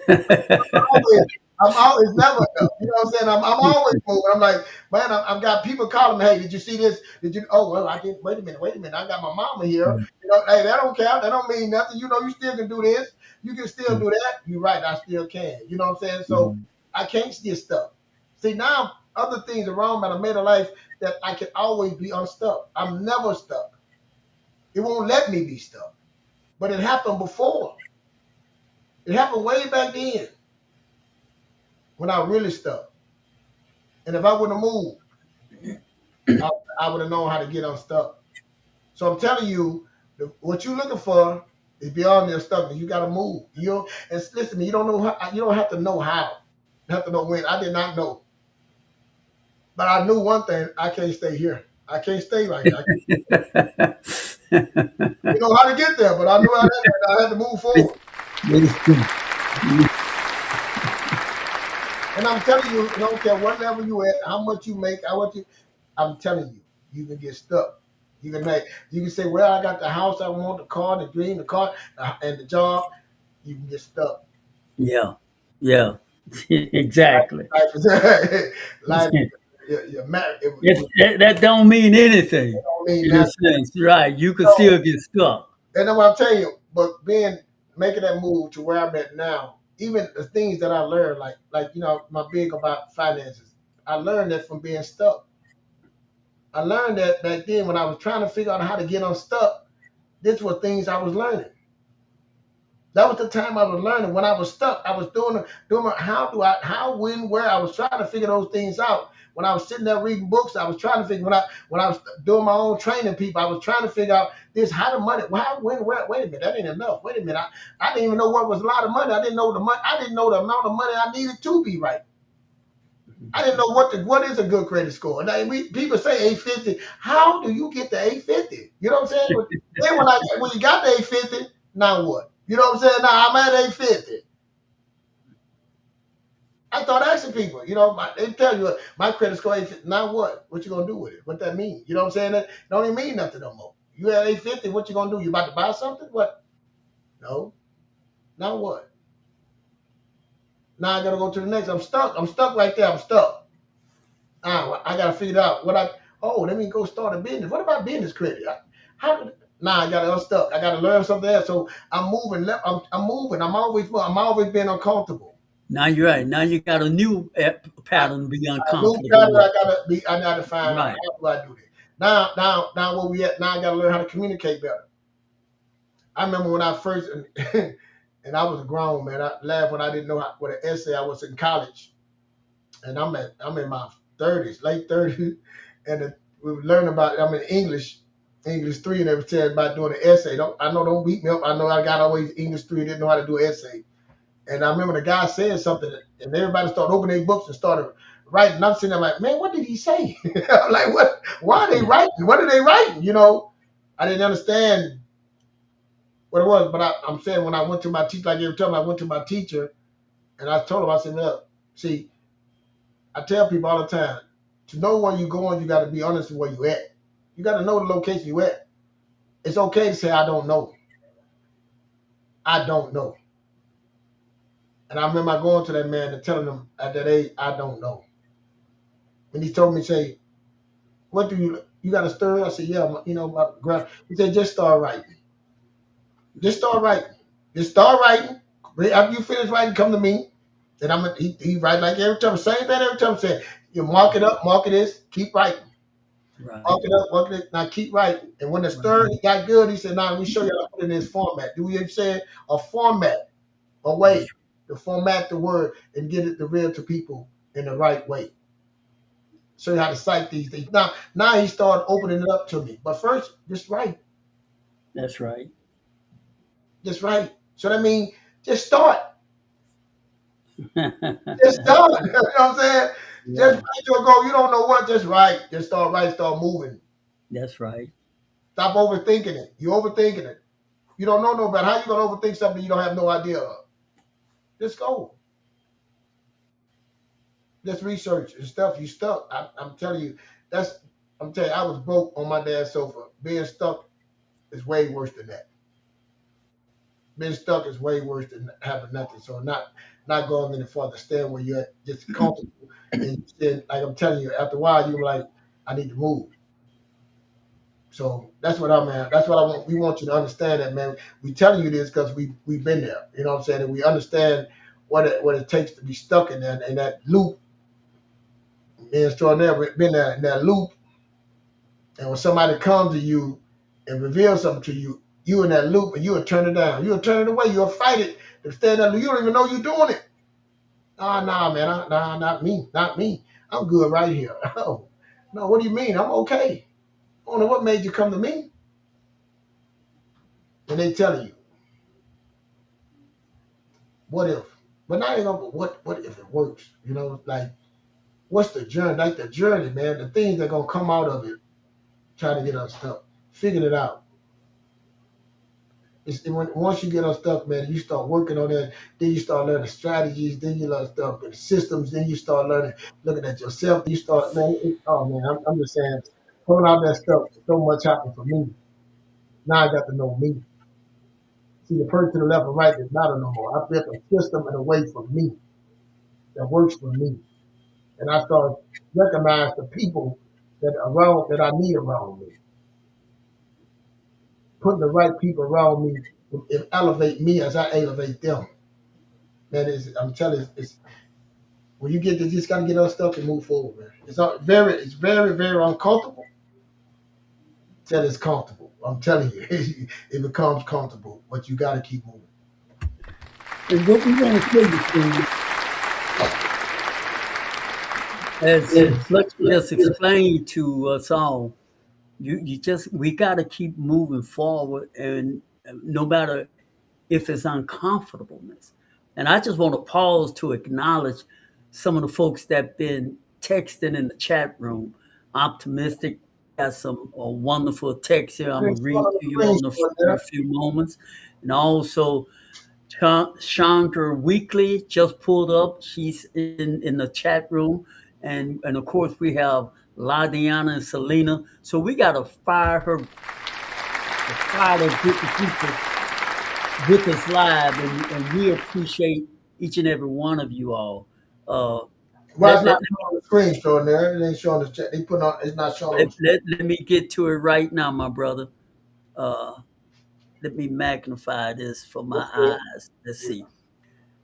Always, I'm always never enough. You know what I'm saying? I'm always moving. I'm like, man, I've got people calling me, hey, did you see this? Did you? Oh, well, I didn't. Wait a minute. I got my mama here. You know, hey, that don't count. That don't mean nothing. You know, you still can do this. You can still do that. You're right. I still can. You know what I'm saying? So I can't get stuck. See, now other things around me, I made a life that I can always be unstuck. I'm never stuck. It won't let me be stuck. But it happened before. It happened way back then when I really stuck. And if I wouldn't have moved, I would have known how to get unstuck. So I'm telling you, what you're looking for is beyond your stuckness. You got to move. And listen to me. You don't know how. You don't have to know how. You have to know when. I did not know, but I knew one thing. I can't stay here. I can't stay right here. You know how to get there, but I knew I had to move forward. And I'm telling you, I don't care what level you at, how much you make, I'm telling you, you can get stuck. You can say, well, I got the house I want, the car, the dream, the car, and the job. You can get stuck. Yeah. Yeah. Exactly. Life is life. You're married. That don't mean anything Don't mean in a nothing. sense, right? You can So, still get stuck. and then what I'm telling you, but making that move to where I'm at now, even the things that I learned, like my big about finances, I learned that from being stuck. I learned that back then when I was trying to figure out how to get unstuck. This were things I was learning. That was the time I was learning. When I was stuck, I was doing how, when, where. I was trying to figure those things out. When I was sitting there reading books, I was trying to figure. When I was doing my own training people, I was trying to figure out this: how the money, how, when, where. Wait a minute, that ain't enough. Wait a minute, I didn't even know what was a lot of money. I didn't know the money. I didn't know the amount of money I needed to be right. I didn't know what is a good credit score. Now, people say 850. How do you get to 850? You know what I'm saying? Then when you got to 850, now what? You know what I'm saying? Now I'm at 850. I start asking people. They tell you my credit score 850. Now what? What you gonna do with it? What that mean? You know what I'm saying? That don't even mean nothing no more. You at 850. What you gonna do? You about to buy something? What? No. Now what? Now I gotta go to the next. I'm stuck. I'm stuck right there. I'm stuck. I gotta figure out let me go start a business. What about business credit? Now I gotta unstuck. I gotta learn something else. So I'm moving. I'm moving. I'm always being uncomfortable. Now you're right. Now you got a new pattern to be I knew uncomfortable with. I gotta find out Right. how do I do this. Now where we at? Now I gotta learn how to communicate better. I remember when I first and I was grown, man. I laughed when I didn't know what an essay. I was in college, and I'm in my 30s, late 30s, and we were learning about. I'm in English 3, and they were telling about doing an essay. Don't beat me up. I know I got always English 3, didn't know how to do an essay. And I remember the guy said something, and everybody started opening their books and started writing. And I'm sitting there like, man, what did he say? I'm like, what? Why are they writing? What are they writing? I didn't understand what it was. But I'm saying when I went to my teacher, like every time I went to my teacher, and I told him, I said, look, see, I tell people all the time, to know where you're going, you got to be honest with where you at. You got to know the location you at. It's okay to say, I don't know. I don't know. And I remember going to that man and telling him at that age, I don't know. And he told me, say, what do you got a story? I said, yeah, my grand. He said, just start writing. Just start writing. Just start writing. After you finish writing, come to me. And he write like every time, same thing every time. Said, you mark it up, mark it this, keep writing. Right. Mark it up, mark it. Now keep writing. And when the story got good, he said, now let me show you how to put it in this format. Do you say a format, a way That's to format the word and get it to real to people in the right way. Show you how to cite these things. Now he started opening it up to me. But first, just write. that's right. Just write. So that means just start. Just start. You know what I'm saying? Just Yeah, write your goal. You don't know what, just write. Just start writing, start moving. that's right. Stop overthinking it. You're overthinking it. You don't know no better. How you gonna overthink something you don't have no idea of? Just go. Just research and stuff. You stuck. I'm telling you, I'm telling you, I was broke on my dad's sofa. Being stuck is way worse than that. Being stuck is way worse than having nothing. So not going any further. Staying where you're at, just comfortable. And then, like I'm telling you, after a while, you're like, I need to move. So that's what I'm at. That's what I want. We want you to understand that, man. We telling you this because we've been there. You know what I'm saying? And we understand what it takes to be stuck in that loop. Me and Extraordinaire, we've been there in that loop. And when somebody comes to you and reveals something to you, you in that loop and you'll turn it down. You'll turn it away. You'll fight it to stay in that loop. You don't even know you're doing it. Nah, man. Nah, not me. Not me. I'm good right here. Oh, no, what do you mean? I'm okay. I don't know what made you come to me. And they telling you, what if? But not even what if it works? You know, like what's the journey? Like the journey, man. The things that gonna come out of it, trying to get unstuck, figuring it out. Once you get unstuck, man, you start working on that. Then you start learning strategies. Then you learn stuff in systems. Then you start learning, looking at yourself. Then you start, man. Oh man, I'm just saying, pulling out that stuff. So much happened for me. Now I got to know me. See, the person to the left and right does matter no more. I built a system and a way for me that works for me. And I start recognize the people that I need around me. Putting the right people around me and elevate me as I elevate them. That is, I'm telling you, it's when you get this, you just gotta get unstuck and move forward, man. It's very, very uncomfortable. Till it's comfortable. I'm telling you, it becomes comfortable, but you gotta keep moving. And what we want to tell you, Steve, as Fletcher just explained to us all, you just we got to keep moving forward, and no matter if it's uncomfortableness. And I just want to pause to acknowledge some of the folks that been texting in the chat room. Optimistic got some wonderful text here. I'm Screen gonna read to you on the short in a there. few moments, and also Chandra Weekly just pulled up. She's in the chat room, and of course we have Ladiana and Selena. So we got to fire those group of people with us live, and we appreciate each and every one of you all. Uh, Well, let, it's let, not showing on the screen showing there. It ain't showing the chat. They put on. It's not showing on let, the screen. let, let me get to it right now, my brother. Uh, let me magnify this for my That's good. eyes. Let's see.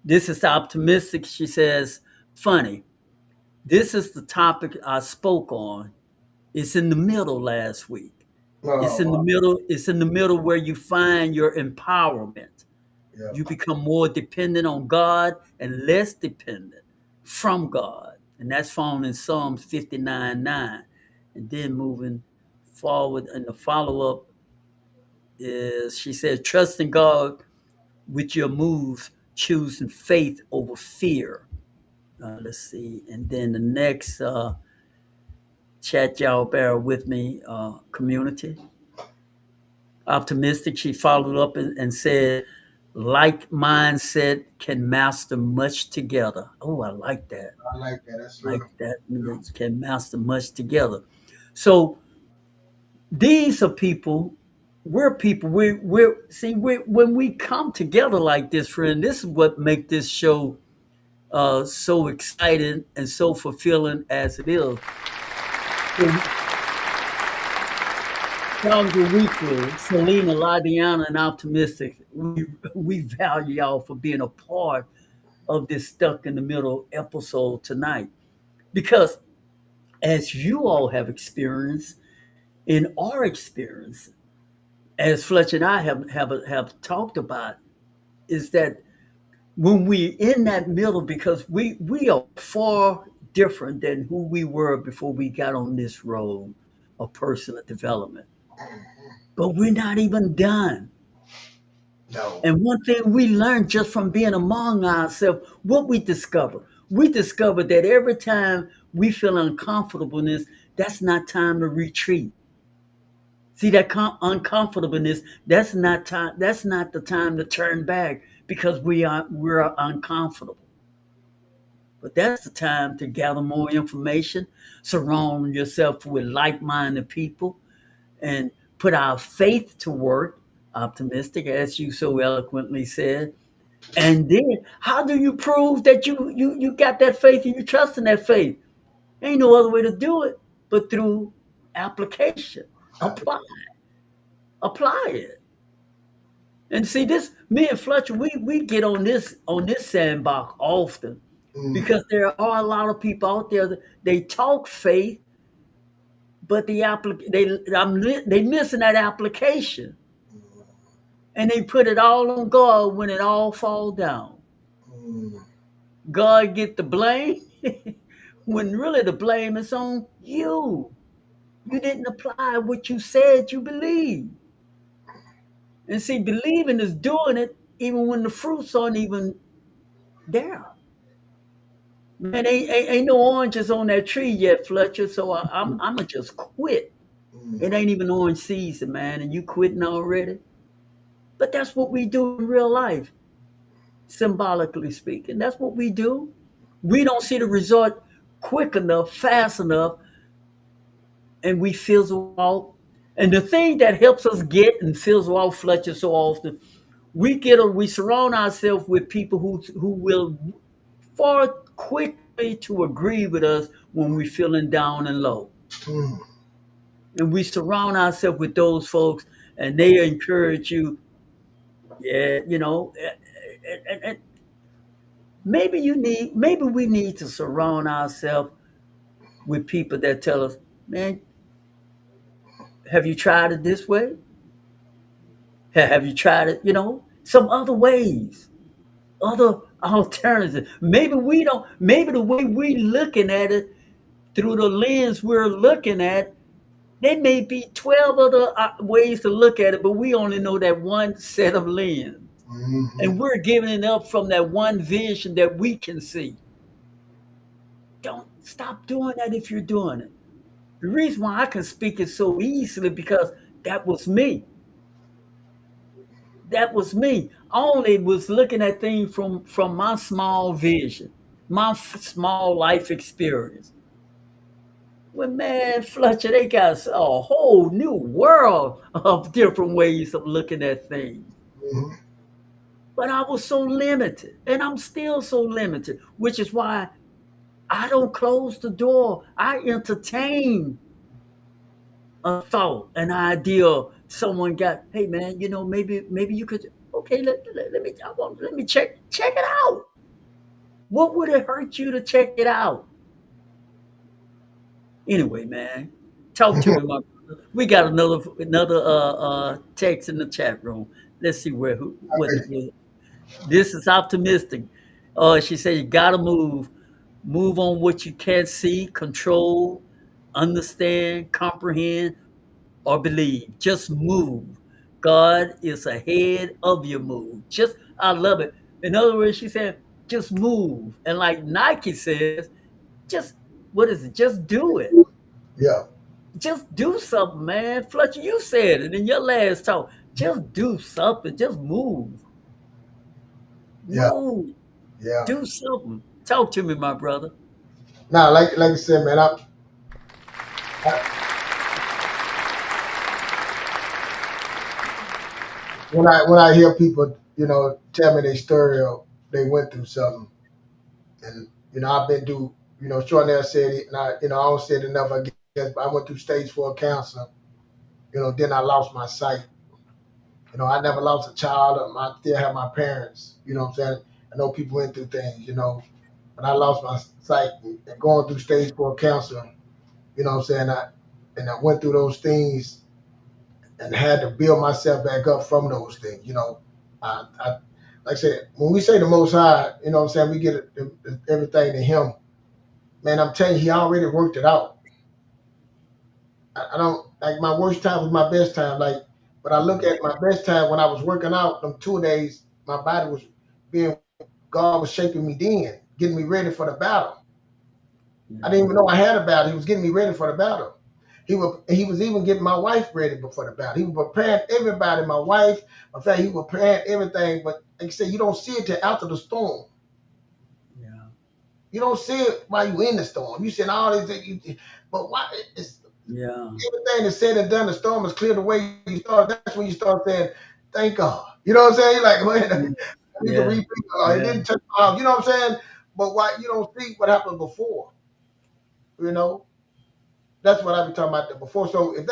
This is optimistic. She says, funny. This is the topic I spoke on. It's in the middle last week. It's in the Oh, middle. It's in the middle where you find your empowerment. yeah. You become more dependent on God and less dependent from God. And that's found in Psalms 59:9. And then moving forward, and the follow up is she said, trust in God with your moves, choosing faith over fear. Let's see. And then the next chat, y'all bear with me, community. Optimistic, she followed up and said, like mindset can master much together. Oh, I like that. I like that. That's Like real. that. Can master much together. So these are people we're people. We're see we when we come together like this, friend. This is what make this show so exciting and so fulfilling as it is. So, Stronger Weekly, Selena, Ladiana, and Optimistic. We value y'all for being a part of this stuck in the middle episode tonight, because as you all have experienced in our experience, as Fletcher and I have talked about, is that when we in that middle, because we are far different than who we were before we got on this road of personal development. But we're not even done. No. And one thing we learned just from being among ourselves, what we discovered that every time we feel uncomfortableness, that's not time to retreat. See that uncomfortableness, that's not time. That's not the time to turn back because we're uncomfortable. But that's the time to gather more information, surround yourself with like-minded people, and put our faith to work. Optimistic, as you so eloquently said. And then, how do you prove that you got that faith and you trust in that faith? Ain't no other way to do it but through application. Apply, apply it. And see, this me and Fletcher, we get on this sandbox often Mm, because there are a lot of people out there that they talk faith, but they missing that application, and they put it all on God when it all fall down. mm, God get the blame when really the blame is on you. You didn't apply what you said you believe. And see, believing is doing it even when the fruits aren't even there. Man, ain't no oranges on that tree yet, Fletcher. So I'm gonna just quit. mm, It ain't even orange season, man, and you quitting already. But that's what we do in real life, symbolically speaking. That's what we do. We don't see the result quick enough, fast enough, and we fizzle out. And the thing that helps us get and fizzle out, Fletcher, so often, we surround ourselves with people who will far quickly to agree with us when we're feeling down and low. mm. And we surround ourselves with those folks, and they encourage you. Yeah, and maybe we need to surround ourselves with people that tell us, man, have you tried it this way? Have you tried it? Some other ways, other alternatives. Maybe we don't. Maybe the way we looking at it through the lens we're looking at, there may be 12 other ways to look at it, but we only know that one set of lens. Mhm. And we're giving it up from that one vision that we can see. Don't stop doing that if you're doing it. The reason why I can speak it so easily because that was me. That was me. I only was looking at things from my small vision, my small life experience. Well, man, Fletcher, they got a whole new world of different ways of looking at things. Mhm. But I was so limited, and I'm still so limited, which is why I don't close the door. I entertain a thought, an idea. Someone got, hey man, maybe you could. Okay, let me check it out. What would it hurt you to check it out? Anyway, man, talk to me, my brother. We got another text in the chat room. Let's see where who what Okay. this is optimistic. She said you gotta move on what you can't see, control, understand, comprehend, or believe. Just move. God is ahead of your move. Just I love it. In other words, she said, just move. And like Nike says, just what is it? Just do it. Yeah. Just do something, man. Fletcher, you said it in your last talk. Just do something. Just move. Yeah. Move. Yeah. Do something. Talk to me, my brother. Now, like I said, man, I when I hear people, tell me their story or they went through something, and I've been through, Shortnell said it, and I don't say it enough, I guess, but I went through stage 4 cancer. Then I lost my sight. I never lost a child. I still have my parents. You know what I'm saying? I know people went through things. But I lost my sight and going through stage 4 cancer. You know what I'm saying? I went through those things and had to build myself back up from those things. I like I said, when we say the Most High, what I'm saying, we get everything to Him. Man, I'm telling you, He already worked it out. I don't like my worst time was my best time. Like, but I look at my best time when I was working out. Them 2 days, my body was being God was shaping me then, getting me ready for the battle. I didn't even know I had a battle. He was getting me ready for the battle. He was even getting my wife ready before the battle. He was preparing everybody, my wife, my family. He was preparing everything. But like I said, you don't see it till after the storm. Yeah. You don't see it while you're in the storm. You see all these things, but why? It's Yeah. everything is said and done. The storm is cleared away. You start. That's when you start saying, "Thank God." You know what I'm saying? You're like, man, you can Yeah. repeat. It Yeah. didn't touch my house. You know what I'm saying? But why you don't see what happened before? You know, that's what I be talking about before. So if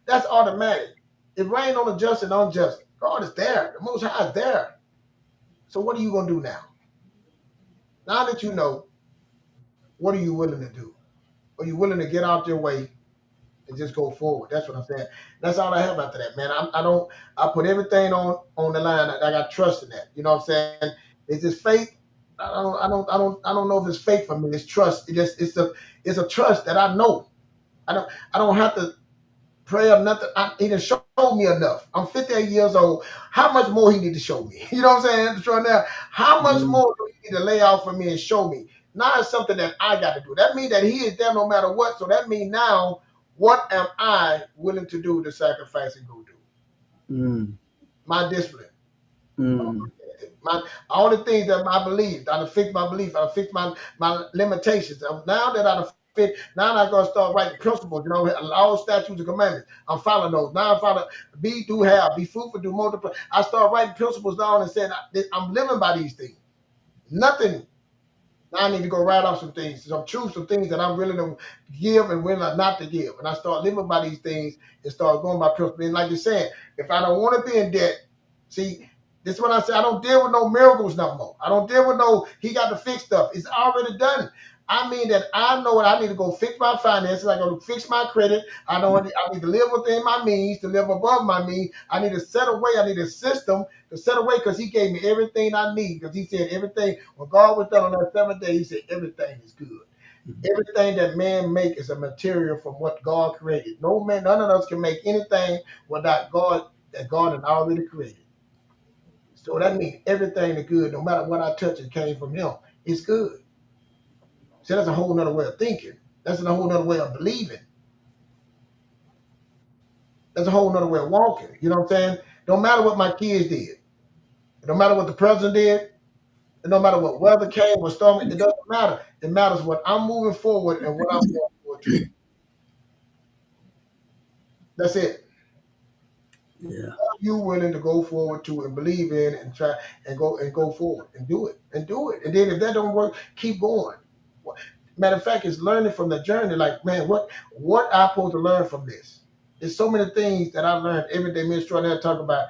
that's automatic. It rain on the just and unjust. God is there. The Most High is there. So what are you gonna do now? Now that you know, what are you willing to do? Are you willing to get out your way and just go forward? That's what I'm saying. That's all I have after that, man. I don't. I put everything on the line. I got trust in that. You know what I'm saying? Is this faith? I don't know if it's faith for me. It's trust. It's a trust that I know. I don't have to pray or nothing. He done showed me enough. I'm 58 years old. How much more he need to show me? You know what I'm saying? Troy, now, how much Mhm. more do he need to lay out for me and show me? Now it's something that I got to do. That means that he is there no matter what. So that means now, what am I willing to do to sacrifice and go do? Mm. My discipline. Mm. My all the things that I believe, I done fixed my belief, I done fixed my limitations. Now that I done fit, now I'm gonna start writing principles, all statutes and commandments. I'm following those. Now I'm following be, do, have, be fruitful, do, multiply. I start writing principles down and saying I'm living by these things. Nothing. Now I need to go write off some things, some truths, some things that I'm willing to give and willing not to give. And I start living by these things and start going by principle. And like you're saying, if I don't want to be in debt, see, this is what I say. I don't deal with no miracles no more. I don't deal with no, he got to fix stuff. It's already done. I mean that I know what I need to go fix my finances. I got to fix my credit. I need to live within my means, to live above my means. I need to set away. I need a system to set away because he gave me everything I need. Because he said everything, when God was done on that 7th day, he said everything is good. Everything that man make is a material from what God created. No man, none of us can make anything without God that God had already created. So that means everything is good, no matter what I touch, it came from him. It's good. So that's a whole nother way of thinking. That's a whole nother way of believing. That's a whole nother way of walking. You know what I'm saying? No matter what my kids did, no matter what the president did, and no matter what weather came, what storm, it doesn't matter. It matters what I'm moving forward and what I'm going forward to. That's it. Yeah. Are you willing to go forward to and believe in and try and go forward and do it and do it? And then if that don't work, keep going. Matter of fact, it's learning from the journey. Like, man, what I supposed to learn from this? There's so many things that I learned every day. Me and Troy talk about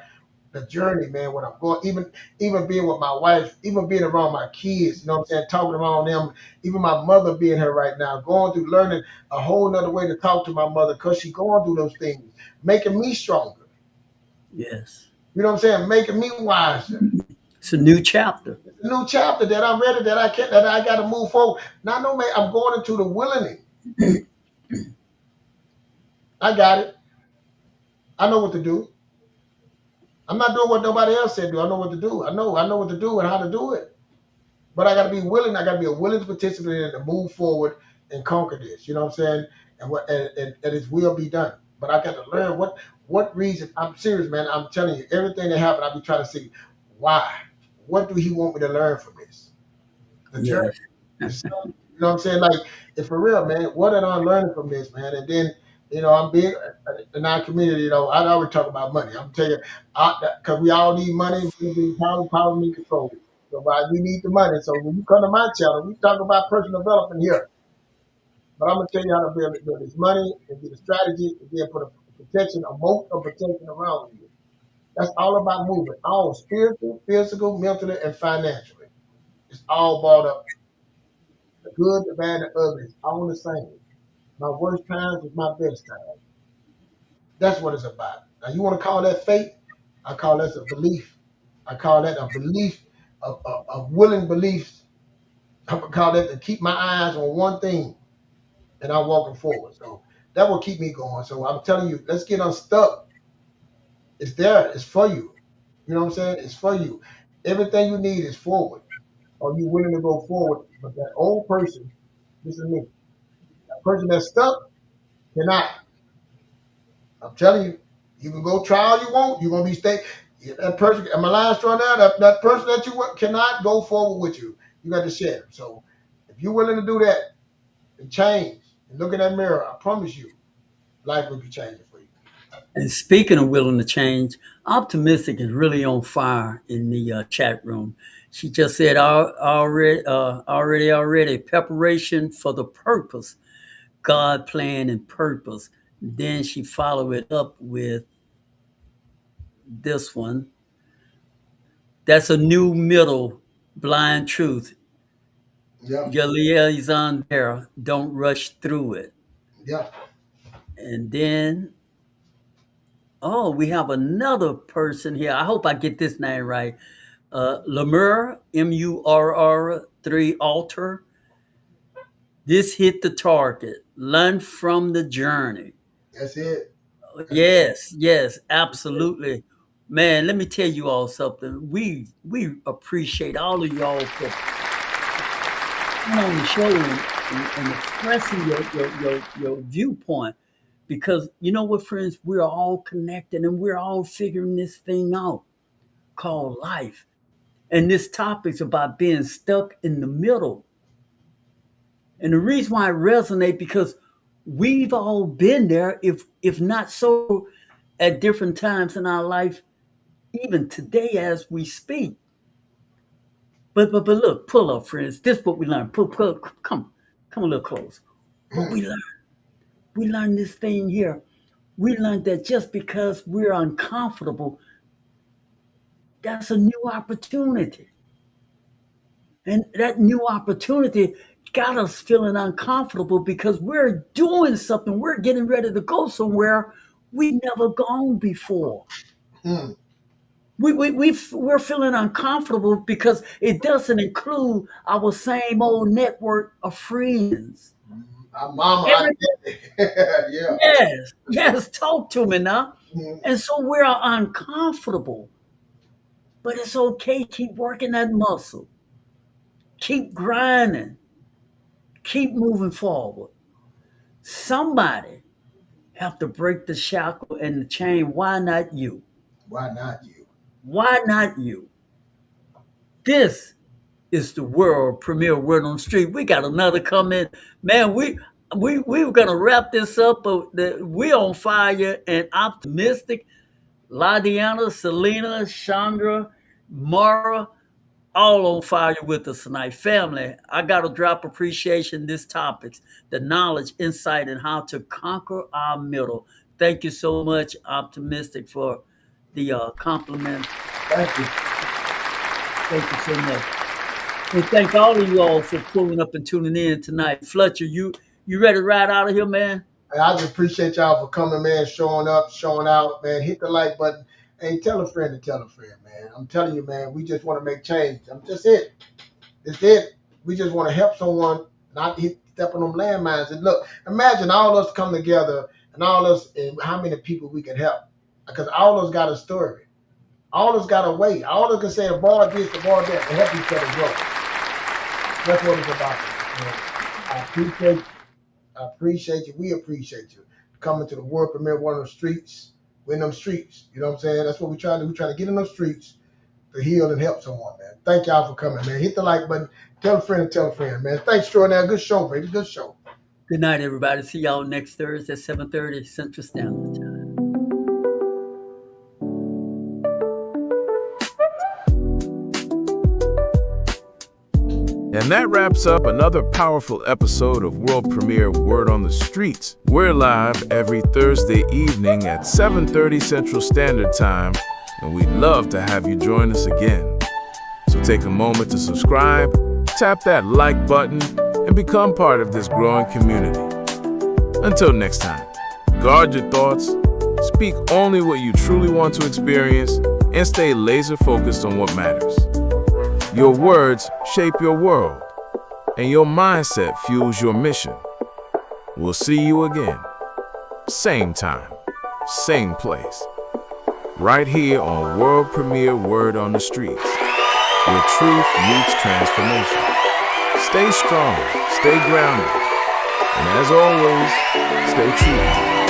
the journey, man. When I'm going, even being with my wife, even being around my kids, you know what I'm saying, talking around them, even my mother being here right now, going through learning a whole nother way to talk to my mother because she going through those things, making me stronger. Yes. You know what I'm saying? Making me wiser. It's a new chapter. It's a new chapter that I'm ready, that I got to move forward. Now, no man, I'm going into the willing. I got it. I know what to do. I'm not doing what nobody else said do. I know what to do. I know what to do and how to do it. But I got to be willing. I got to be a willing participant to move forward and conquer this. You know what I'm saying? And His will be done. But I got to learn what reason. I'm serious, man. I'm telling you, everything that happened, I be trying to see why. What do He want me to learn from this? The journey. Yes. You know what I'm saying? Like, it's for real, man. What am I learning from this, man? And then I'm big in our community. I always talk about money. I'm telling you, because we all need money. We need power, power need control. So we need the money. So when you come to my channel, we talk about personal development here. But I'm gonna tell you how to build this money and get a strategy and then put a protection, a moat of protection around you. That's all about movement, all spiritual, physical, mentally, and financially. It's all brought up. The good, the bad, the ugly. It's all the same. My worst times is my best times. That's what it's about. Now you want to call that faith? I call that a belief. I call that a belief, a willing belief. I would call that to keep my eyes on one thing and I'm walking forward. So that will keep me going. So I'm telling you, let's get unstuck. It's there. It's for you. You know what I'm saying? It's for you. Everything you need is forward. Are you willing to go forward? But that old person, listen to me, that person that's stuck cannot. I'm telling you, you can go try all you want. You're gonna be stay. That person, am I lying strong now? That person that you want cannot go forward with you. You got to share. So if you're willing to do that and change and look in that mirror, I promise you, life will be changing for you. And speaking of willing to change, Optimistic is really on fire in the chat room. She just said already preparation for the purpose, God plan and purpose. Then she followed it up with this one. That's a new middle, blind truth. Yeah, Your liaison there, don't rush through it. yeah, And then, oh, we have another person here. I hope I get this name right. Lemur, Murr3 Alter. This hit the target. Learn from the journey. that's it. Yes, yes, absolutely. Man, let me tell you all something. We appreciate all of y'all for coming on the show and expressing your viewpoint. Because you know what, friends, we're all connected and we're all figuring this thing out called life. And this topic's about being stuck in the middle. And the reason why it resonates because we've all been there, if not so at different times in our life, even today as we speak. But look, pull up, friends. This is what we learned. Come a little close. What we learned this thing here. We learned that just because we're uncomfortable, that's a new opportunity. And that new opportunity got us feeling uncomfortable because we're doing something. We're getting ready to go somewhere we never gone before. Hmm. We're feeling uncomfortable because it doesn't include our same old network of friends. My mama, Every, yeah. yes, talk to me now. Mhm. And so we're uncomfortable, but it's okay. Keep working that muscle. Keep grinding. Keep moving forward. Somebody have to break the shackle and the chain. Why not you? Why not you? Why not you? This is the world premiere word on the street. We got another comment. Man, we were gonna wrap this up, but we on fire and optimistic. Ladiana, Selena, Chandra, Mara, all on fire with us tonight. Family, I got to drop appreciation this topics, the knowledge, insight, and how to conquer our middle. Thank you so much, Optimistic, for the compliment. Thank you. Thank you so much. And thank all of you all for pulling up and tuning in tonight. Fletcher, you ready to ride out of here, man? I just appreciate y'all for coming, man, showing up, showing out, man. Hit the like button. Hey, tell a friend to tell a friend, man. I'm telling you, man, we just want to make change. I'm just it. It's it. We just want to help someone not step on them landmines. And look, imagine all of us come together and all of us and how many people we can help. Because all of us got a story. All of us got a way. All of us can say a bar this, a bar that, and help each other grow. That's what it's about. You know, I appreciate you. We appreciate you coming to the world premiere one of the streets. We're in them streets. You know what I'm saying? That's what we try to do. We try to get in those streets to heal and help someone, man. Thank y'all for coming, man. Hit the like button. Tell a friend and tell a friend, man. Thanks, Jordan. Good show, baby. Good show. Good night, everybody. See y'all next Thursday at 7:30 Central Standard Time. And that wraps up another powerful episode of world premiere Word on the Streets. We're live every Thursday evening at 7:30 Central Standard Time, and we'd love to have you join us again. So take a moment to subscribe, tap that like button, and become part of this growing community. Until next time, guard your thoughts, speak only what you truly want to experience, and stay laser focused on what matters. Your words shape your world, and your mindset fuels your mission. We'll see you again. Same time, same place. Right here on World Premiere Word on the Streets, where truth meets transformation. Stay strong, stay grounded, and as always, stay true.